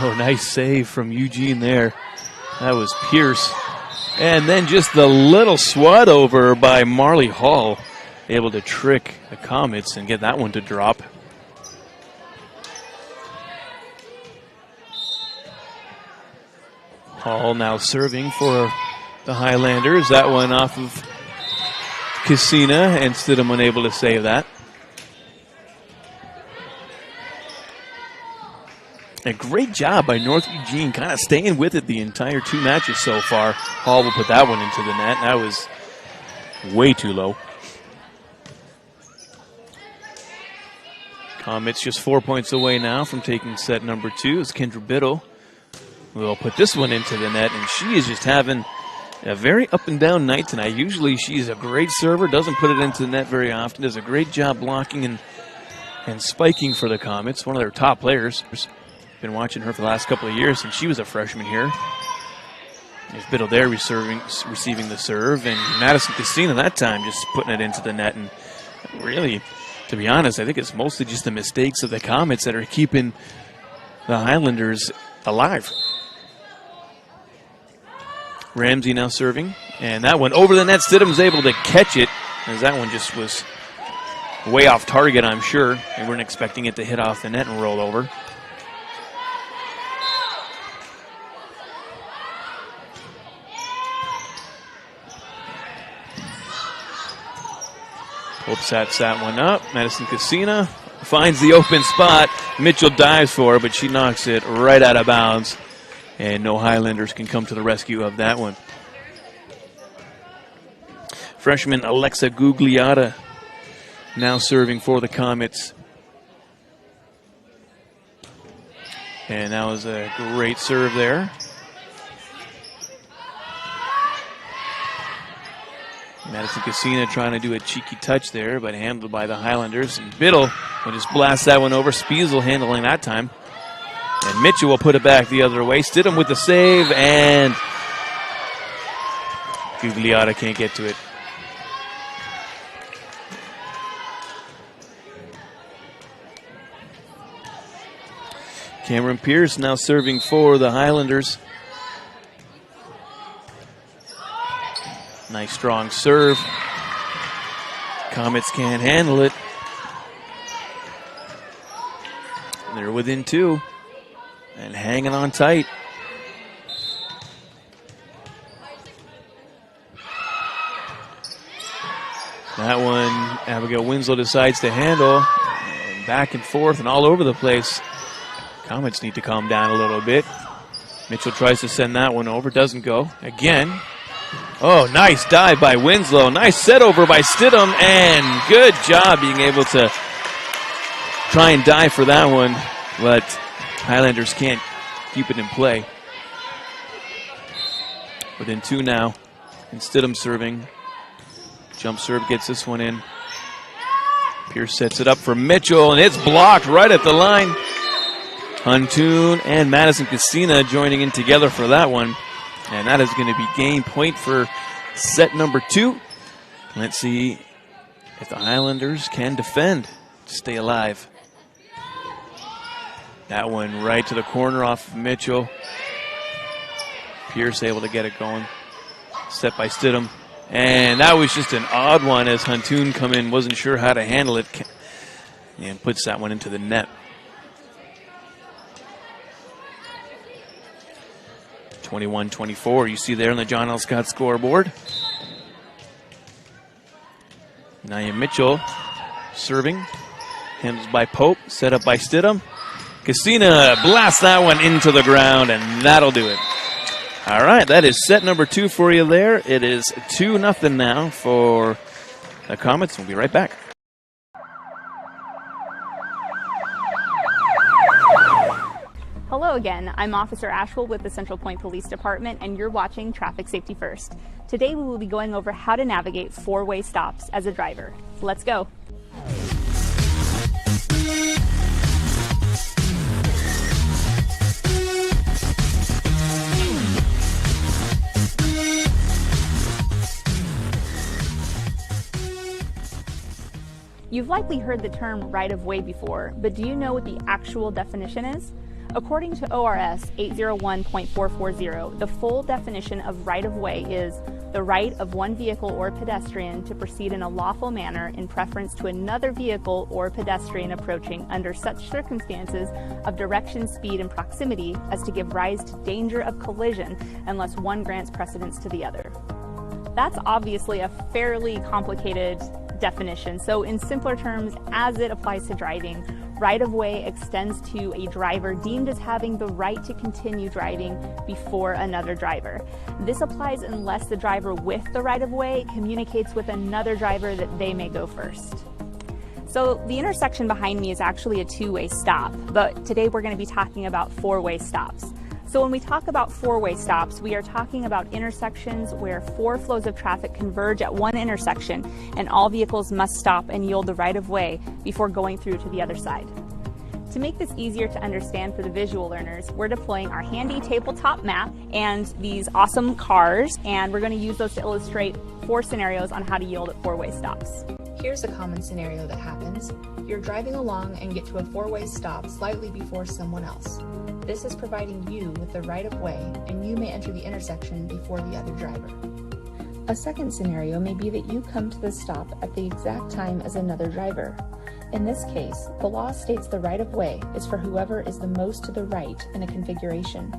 Oh, nice save from Eugene there. That was Pierce. And then just the little swat over by Marley Hall, able to trick the Comets and get that one to drop. Hall now serving for the Highlanders. That one off of Cassina, and Stidham unable to save that. A great job by North Eugene, kind of staying with it the entire 2 matches so far. Hall will put that one into the net. That was way too low. Comets just 4 points away now from taking set number 2 as Kendra Biddle will put this one into the net, and she is just having a very up and down night tonight. Usually she's a great server, doesn't put it into the net very often, does a great job blocking and spiking for the Comets, one of their top players. Been watching her for the last couple of years since she was a freshman here. There's Biddle there receiving the serve, and Madison Casino that time just putting it into the net. And really, to be honest, I think it's mostly just the mistakes of the Comets that are keeping the Highlanders alive. Ramsey now serving, and that one over the net. Stidham's able to catch it, as that one just was way off target, I'm sure. They weren't expecting it to hit off the net and roll over. Hope sets that one up. Madison Casino finds the open spot. Mitchell dives for it, but she knocks it right out of bounds. And no Highlanders can come to the rescue of that one. Freshman Alexa Gugliotta now serving for the Comets. And that was a great serve there. Madison Casino trying to do a cheeky touch there, but handled by the Highlanders. And Biddle will just blast that one over. Spiesel handling that time. And Mitchell will put it back the other way. Stidham with the save, and Gugliotta can't get to it. Cameron Pierce now serving for the Highlanders. Nice strong serve. Comets can't handle it. They're within two and hanging on tight. That one, Abigail Winslow decides to handle. And back and forth and all over the place. Comets need to calm down a little bit. Mitchell tries to send that one over, doesn't go. Again. Oh, nice dive by Winslow. Nice set over by Stidham, and good job being able to try and dive for that one, but Highlanders can't keep it in play. Within two now, and Stidham serving. Jump serve gets this one in. Pierce sets it up for Mitchell, and it's blocked right at the line. Huntoon and Madison Casino joining in together for that one. And that is going to be game point for set number 2. Let's see if the Highlanders can defend to stay alive. That one right to the corner off of Mitchell. Pierce able to get it going. Set by Stidham. And that was just an odd one as Huntoon come in, wasn't sure how to handle it, and puts that one into the net. 21-24, you see there on the John L. Scott scoreboard. Nia Mitchell serving. Handled by Pope, set up by Stidham. Casina blasts that one into the ground, and that'll do it. All right, that is set number 2 for you there. It is 2-0 now for the Comets. We'll be right back. Hello again, I'm Officer Ashwell with the Central Point Police Department, and you're watching Traffic Safety First. Today we will be going over how to navigate four-way stops as a driver. So let's go. You've likely heard the term right-of-way before, but do you know what the actual definition is? According to ORS 801.440, the full definition of right-of-way is the right of one vehicle or pedestrian to proceed in a lawful manner in preference to another vehicle or pedestrian approaching under such circumstances of direction, speed, and proximity as to give rise to danger of collision unless one grants precedence to the other. That's obviously a fairly complicated definition. So in simpler terms, as it applies to driving, right-of-way extends to a driver deemed as having the right to continue driving before another driver. This applies unless the driver with the right-of-way communicates with another driver that they may go first. So the intersection behind me is actually a two-way stop, but today we're going to be talking about four-way stops. So when we talk about four-way stops, we are talking about intersections where four flows of traffic converge at one intersection and all vehicles must stop and yield the right-of-way before going through to the other side. To make this easier to understand for the visual learners, we're deploying our handy tabletop map and these awesome cars, and we're going to use those to illustrate 4 scenarios on how to yield at four-way stops. Here's a common scenario that happens. You're driving along and get to a four-way stop slightly before someone else. This is providing you with the right-of-way, and you may enter the intersection before the other driver. A second scenario may be that you come to the stop at the exact time as another driver. In this case, the law states the right-of-way is for whoever is the most to the right in a configuration.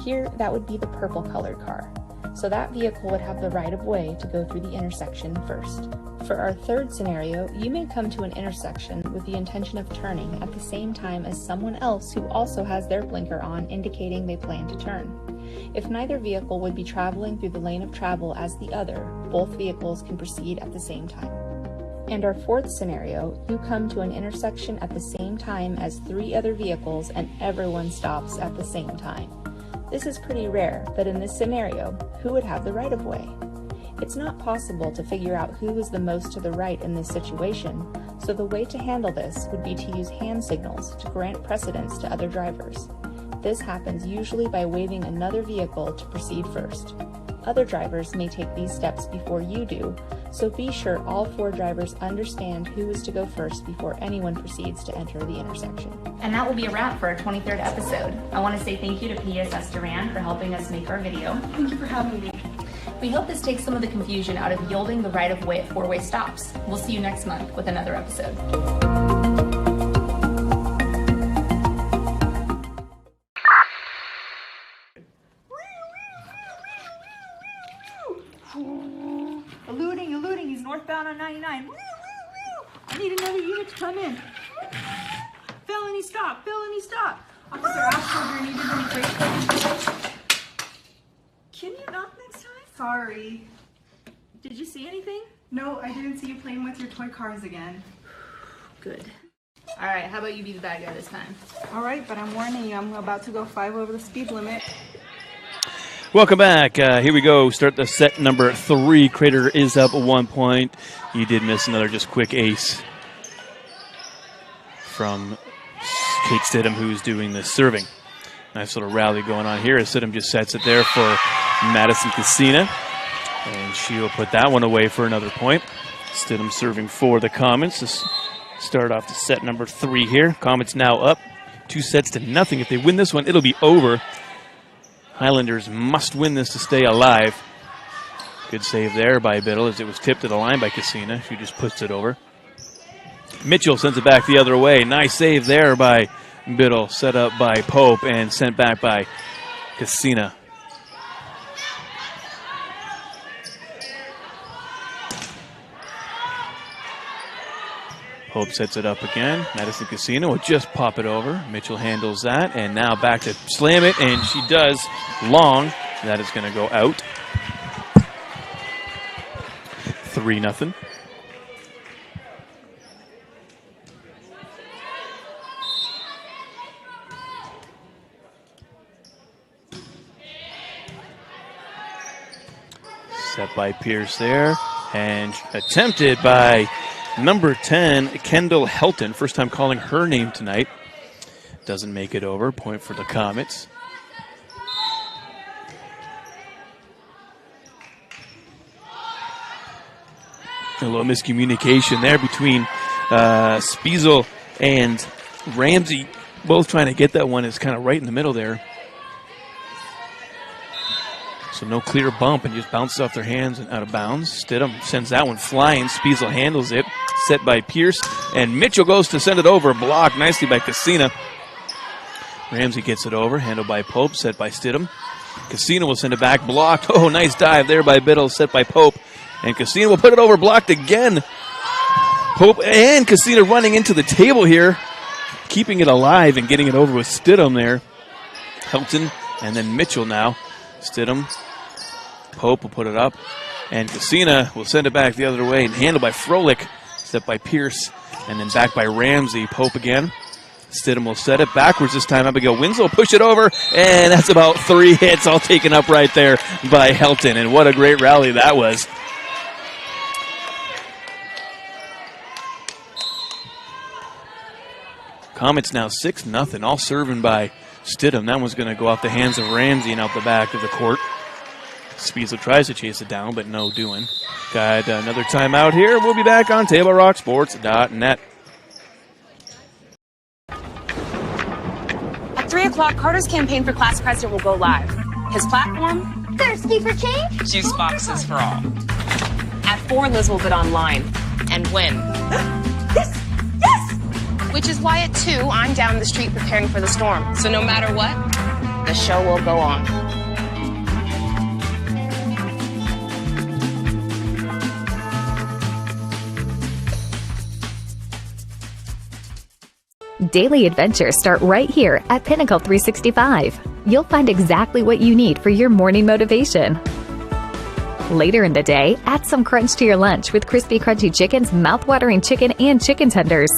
Here, that would be the purple-colored car. So that vehicle would have the right-of-way to go through the intersection first. For our third scenario, you may come to an intersection with the intention of turning at the same time as someone else who also has their blinker on, indicating they plan to turn. If neither vehicle would be traveling through the lane of travel as the other, both vehicles can proceed at the same time. And our fourth scenario, you come to an intersection at the same time as 3 other vehicles and everyone stops at the same time. This is pretty rare, but in this scenario, who would have the right-of-way? It's not possible to figure out who is the most to the right in this situation, so the way to handle this would be to use hand signals to grant precedence to other drivers. This happens usually by waving another vehicle to proceed first. Other drivers may take these steps before you do, so be sure all 4 drivers understand who is to go first before anyone proceeds to enter the intersection. And that will be a wrap for our 23rd episode. I want to say thank you to PSS Duran for helping us make our video. Thank you for having me. We hope this takes some of the confusion out of yielding the right-of-way at four-way stops. We'll see you next month with another episode. Eluding, he's northbound on 99. I need another unit to come in. Felony stop. Officer Ashford, you needed any break. Can you knock next time? Sorry. Did you see anything? No, I didn't see you playing with your toy cars again. Good. All right, how about you be the bad guy this time? All right, but I'm warning you, I'm about to go 5 over the speed limit. Welcome back. Here we go. Start the set number 3. Crater is up 1 point. You did miss another just quick ace from Kate Stidham, who's doing the serving. Nice little rally going on here as Stidham just sets it there for Madison Cassina. And she'll put that one away for another point. Stidham serving for the Comets to start off the set number 3 here. Comets now up 2-0. If they win this one, it'll be over. Highlanders must win this to stay alive. Good save there by Biddle as it was tipped to the line by Cassina. She just puts it over. Mitchell sends it back the other way. Nice save there by Biddle. Set up by Pope and sent back by Cassina. Pope sets it up again. Madison Cassina will just pop it over. Mitchell handles that, and now back to slam it, and she does long. That is going to go out. 3-0. Set by Pierce there, and attempted by number 10, Kendall Helton. First time calling her name tonight. Doesn't make it over. Point for the Comets. A little miscommunication there between Spiesel and Ramsey. Both trying to get that one. It's kind of right in the middle there. So no clear bump and just bounces off their hands and out of bounds. Stidham sends that one flying. Spiesel handles it. Set by Pierce. And Mitchell goes to send it over. Blocked nicely by Cassina. Ramsey gets it over. Handled by Pope. Set by Stidham. Cassina will send it back. Blocked. Oh, nice dive there by Biddle. Set by Pope. And Cassina will put it over. Blocked again. Pope and Cassina running into the table here. Keeping it alive and getting it over with Stidham there. Helton and then Mitchell now. Stidham. Pope will put it up. And Cassina will send it back the other way. And handled by Froelich. Set by Pierce. And then back by Ramsey. Pope again. Stidham will set it backwards this time. Abigail Winslow push it over, and that's about 3 hits all taken up right there by Helton. And what a great rally that was. Comets now 6-0, all serving by Stidham. That one's going to go off the hands of Ramsey and out the back of the court. Spiesel tries to chase it down, but no doing. Got another timeout here. We'll be back on TableRockSports.net. At 3 o'clock, Carter's campaign for class president will go live. His platform? Thirsty for change? Juice boxes for all. At 4, Liz will bid online and win. Yes! Yes! Which is why at 2, I'm down the street preparing for the storm. So no matter what, the show will go on. Daily adventures start right here at Pinnacle 365. You'll find exactly what you need for your morning motivation. Later in the day, add some crunch to your lunch with Crispy Crunchy Chicken's mouth-watering chicken and chicken tenders.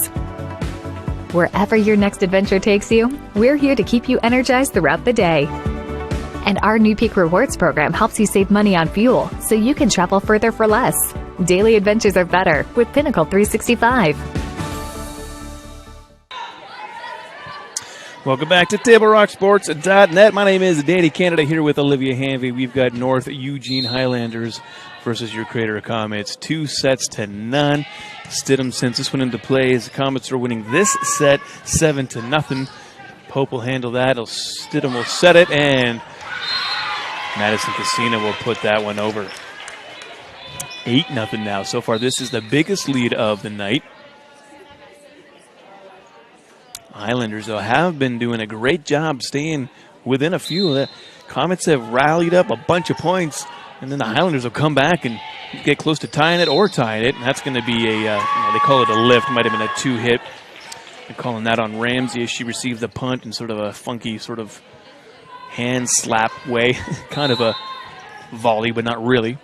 Wherever your next adventure takes you, we're here to keep you energized throughout the day. And our new Peak Rewards program helps you save money on fuel so you can travel further for less. Daily adventures are better with Pinnacle 365. Welcome back to TableRockSports.net. My name is Danny Canada here with Olivia Hanvey. We've got North Eugene Highlanders versus your Crater Comets. 2-0. Stidham sends this one into play as the Comets are winning this set 7-0. Pope will handle that. Stidham will set it, and Madison Casino will put that one over. 8-0 now. So far, this is the biggest lead of the night. Highlanders, though, have been doing a great job staying within a few. The Comets have rallied up a bunch of points, and then the Highlanders will come back and get close to tying it or tying it. And that's going to be they call it a lift. Might have been a 2-hit. They're calling that on Ramsey as she received the punt in sort of a funky sort of hand slap way. Kind of a volley, but not really.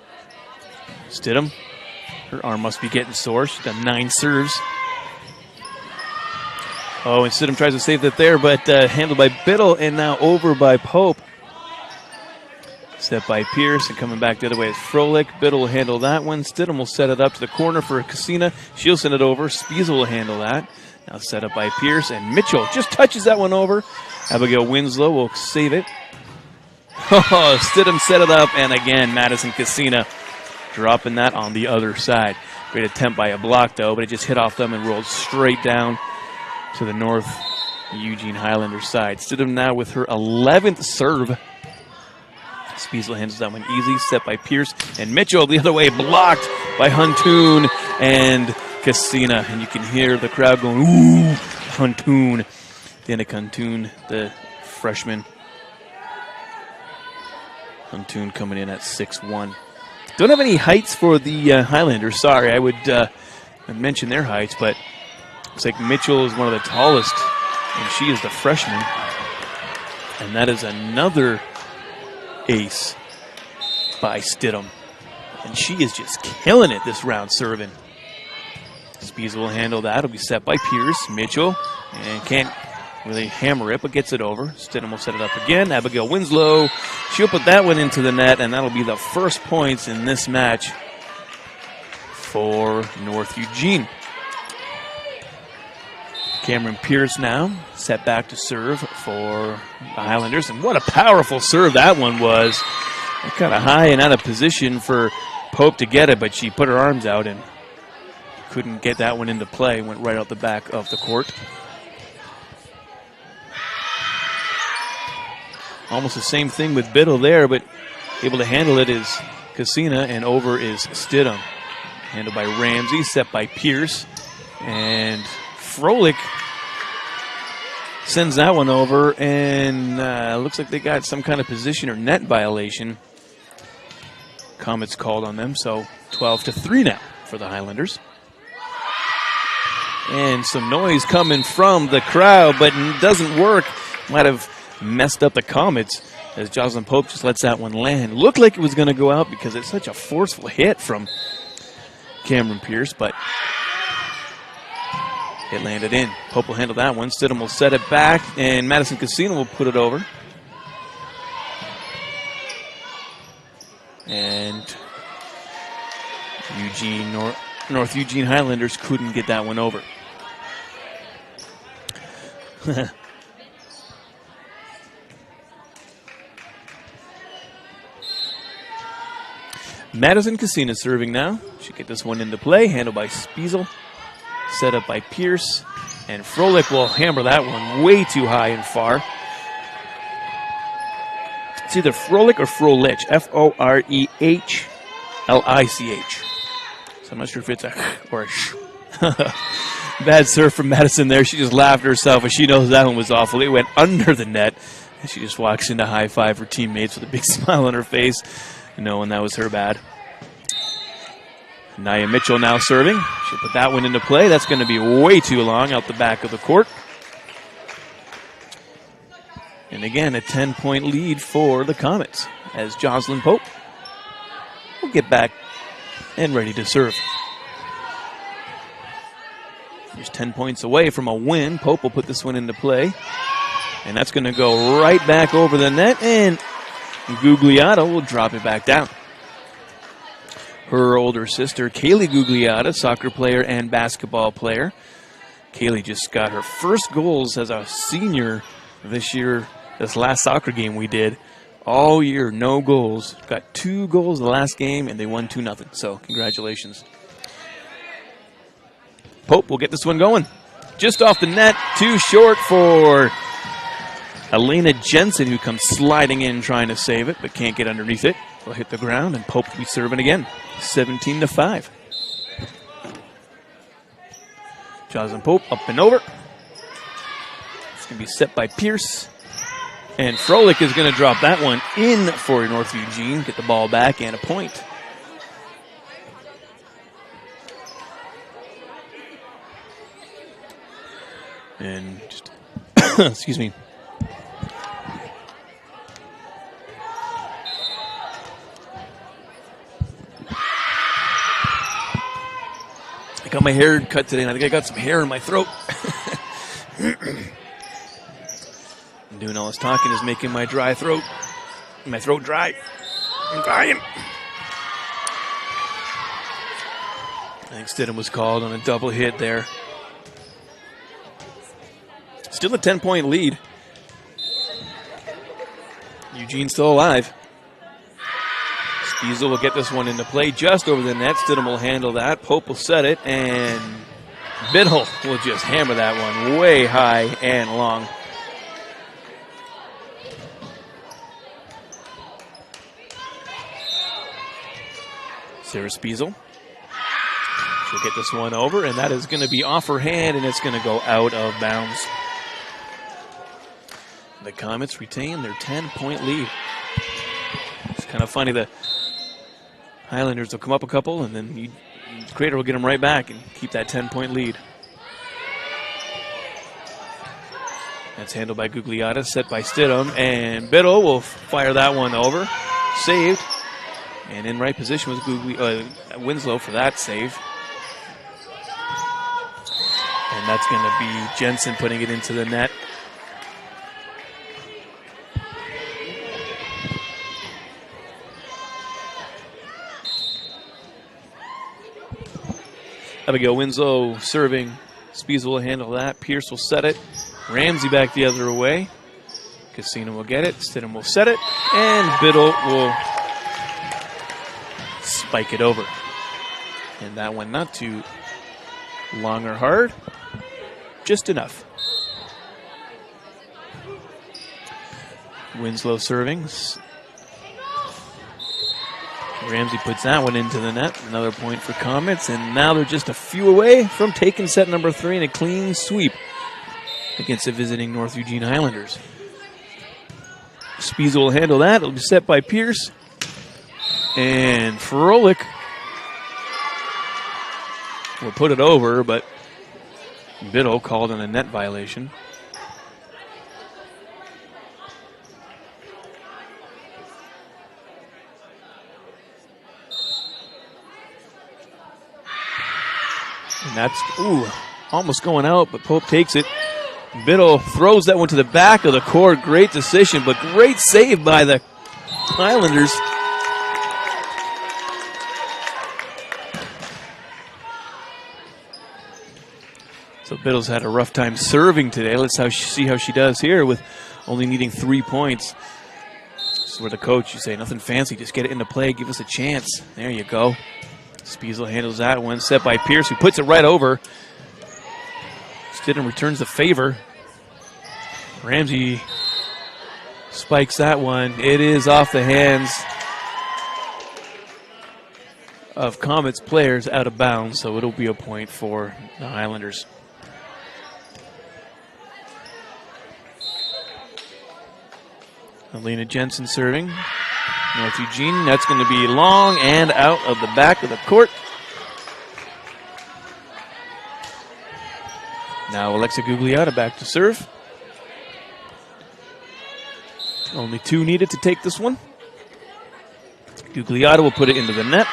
Stidham, her arm must be getting sore. She's done 9 serves. Oh, and Stidham tries to save that there, but handled by Biddle and now over by Pope. Set by Pierce and coming back the other way is Froelich. Biddle will handle that one. Stidham will set it up to the corner for Casina. She'll send it over. Spiesel will handle that. Now set up by Pierce, and Mitchell just touches that one over. Abigail Winslow will save it. Oh, Stidham set it up, and again, Madison Casina dropping that on the other side. Great attempt by a block, though, but it just hit off them and rolled straight down to the North Eugene Highlanders side. Stidham now with her 11th serve. Spiesel handles that one easy, set by Pierce, and Mitchell the other way, blocked by Huntoon and Casina. And you can hear the crowd going, ooh, Huntoon. Danica Huntoon, the freshman. Huntoon coming in at 6'1". Don't have any heights for the Highlanders. Sorry, I would mention their heights, but looks like Mitchell is one of the tallest, and she is the freshman. And that is another ace by Stidham. And she is just killing it this round serving. Spiesel will handle that. It'll be set by Pierce. Mitchell, and can't really hammer it, but gets it over. Stidham will set it up again. Abigail Winslow, she'll put that one into the net, and that'll be the first points in this match for North Eugene. Cameron Pierce now set back to serve for the Highlanders. And what a powerful serve that one was. Kind of high and out of position for Pope to get it, but she put her arms out and couldn't get that one into play. Went right out the back of the court. Almost the same thing with Biddle there, but able to handle it is Casina, and over is Stidham. Handled by Ramsey, set by Pierce, and Froelich sends that one over, and looks like they got some kind of position or net violation. Comets called on them, so 12-3 now for the Highlanders. And some noise coming from the crowd, but it doesn't work. Might have messed up the Comets as Jocelyn Pope just lets that one land. Looked like it was going to go out because it's such a forceful hit from Cameron Pierce, but It landed in. Pope will handle that one. Stidham will set it back, and Madison Casino will put it over. And North Eugene Highlanders couldn't get that one over. Madison Casino serving now. Should get this one into play. Handled by Spiesel. Set up by Pierce. And Froelich will hammer that one way too high and far. It's either Froelich or Froelich. F-O-R-E-H-L-I-C-H. So I'm not sure if it's a or a sh. Bad serve from Madison there. She just laughed at herself, and she knows that one was awful. It went under the net, and she just walks into high five her teammates with a big smile on her face, knowing that was her bad. Nia Mitchell now serving. She'll put that one into play. That's going to be way too long out the back of the court. And again, a 10-point lead for the Comets as Jocelyn Pope will get back and ready to serve. Just 10 points away from a win. Pope will put this one into play. And that's going to go right back over the net, and Gugliotta will drop it back down. Her older sister, Kaylee Gugliotta, soccer player and basketball player. Kaylee just got her first goals as a senior this year, this last soccer game we did. All year, no goals. Got 2 goals the last game, and they won 2-0. So, congratulations. Pope will get this one going. Just off the net, too short for Elena Jensen, who comes sliding in trying to save it, but can't get underneath it. Will hit the ground, and Pope will be serving again. 17-5. Jocelyn Pope up and over. It's going to be set by Pierce. And Froelich is going to drop that one in for North Eugene. Get the ball back and a point. And just, excuse me. I got my hair cut today, and I think I got some hair in my throat. Doing all this talking is making my throat dry. I'm dying. I think Stidham was called on a double hit there. Still a 10-point lead. Eugene's still alive. Spiesel will get this one into play just over the net. Stidham will handle that. Pope will set it, and Biddle will just hammer that one way high and long. Sarah Spiesel. She'll get this one over, and that is going to be off her hand, and it's going to go out of bounds. The Comets retain their 10-point lead. It's kind of funny. The Highlanders will come up a couple, and then Crater will get them right back and keep that 10-point lead. That's handled by Gugliotta, set by Stidham, and Biddle will fire that one over. Saved. And in right position was Winslow for that save. And that's going to be Jensen putting it into the net. Abigail Winslow serving. Spiesel will handle that. Pierce will set it. Ramsey back the other way. Casino will get it. Stidham will set it. And Biddle will spike it over. And that one not too long or hard. Just enough. Winslow serving. Ramsey puts that one into the net. Another point for Comets. And now they're just a few away from taking set number 3 in a clean sweep against the visiting North Eugene Highlanders. Spiesel will handle that. It'll be set by Pierce. And Froelich will put it over, but Biddle called on a net violation. And that's, almost going out, but Pope takes it. Biddle throws that one to the back of the court. Great decision, but great save by the Highlanders. So Biddle's had a rough time serving today. Let's see how she does here with only needing 3 points. This is where the coach, you say, nothing fancy, just get it into play, give us a chance. There you go. Spiesel handles that one, set by Pierce, who puts it right over. Stidham returns the favor. Ramsey spikes that one. It is off the hands of Comets players, out of bounds, so it'll be a point for the Highlanders. Alina Jensen serving. North Eugene, that's going to be long and out of the back of the court. Now Alexa Gugliotta back to serve. Only 2 needed to take this one. Gugliotta will put it into the net.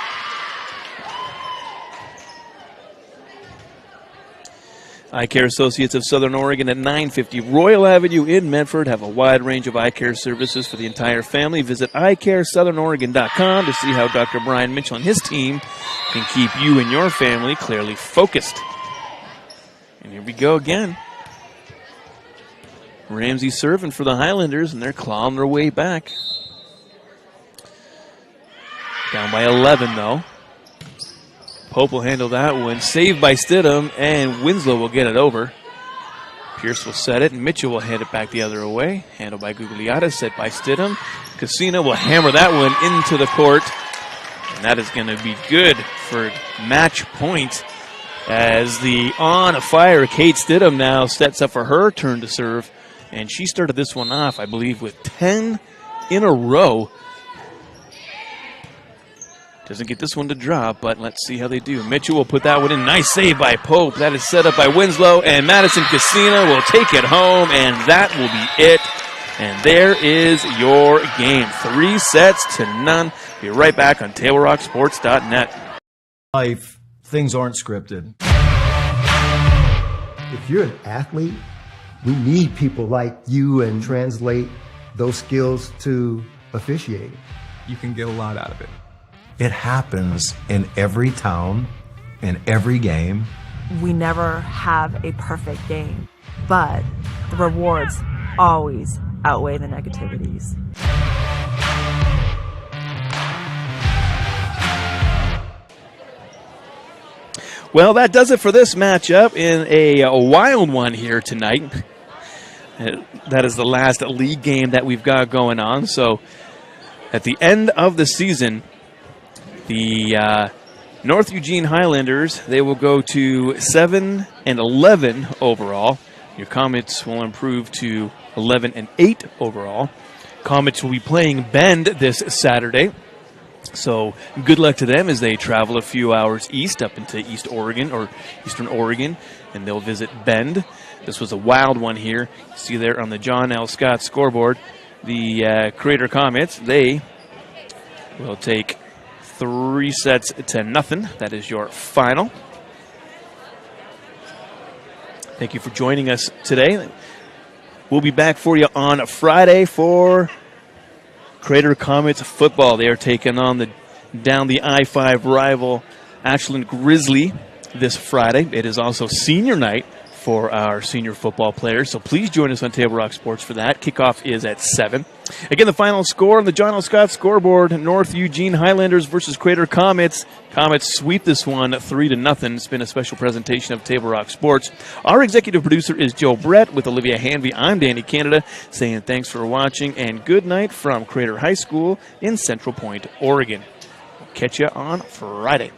Eye Care Associates of Southern Oregon at 950 Royal Avenue in Medford have a wide range of eye care services for the entire family. Visit eyecaresouthernoregon.com to see how Dr. Brian Mitchell and his team can keep you and your family clearly focused. And here we go again. Ramsey serving for the Highlanders, and they're clawing their way back. Down by 11, though. Pope will handle that one. Saved by Stidham, and Winslow will get it over. Pierce will set it, and Mitchell will hand it back the other way. Handled by Gugliotta, set by Stidham. Casino will hammer that one into the court. And that is going to be good for match point as the on-fire Kate Stidham now sets up for her turn to serve. And she started this one off, I believe, with 10 in a row. Doesn't get this one to drop, but let's see how they do. Mitchell will put that one in. Nice save by Pope. That is set up by Winslow, and Madison Casino will take it home, and that will be it. And there is your game. 3-0. Be right back on TableRockSports.net. Life, things aren't scripted. If you're an athlete, we need people like you and translate those skills to officiating. You can get a lot out of it. It happens in every town, in every game. We never have a perfect game, but the rewards always outweigh the negativities. Well, that does it for this matchup in a wild one here tonight. That is the last league game that we've got going on. So at the end of the season, the North Eugene Highlanders, they will go to 7-11 overall. Your Comets will improve to 11-8 overall. Comets will be playing Bend this Saturday. So good luck to them as they travel a few hours east up into Eastern Oregon, and they'll visit Bend. This was a wild one here. You see there on the John L. Scott scoreboard, the Crater Comets, they will take 3-0. That is your final. Thank you for joining us today. We'll be back for you on Friday for Crater Comets football. They are taking on down the I-5 rival Ashland Grizzly this Friday. It is also senior night for our senior football players, so please join us on Table Rock Sports for that. Kickoff is at 7. Again, the final score on the John L. Scott scoreboard, North Eugene Highlanders versus Crater Comets. Comets sweep this one 3-0. It's been a special presentation of Table Rock Sports. Our executive producer is Joe Brett with Olivia Hanvey. I'm Danny Canada saying thanks for watching and good night from Crater High School in Central Point, Oregon. We'll catch you on Friday.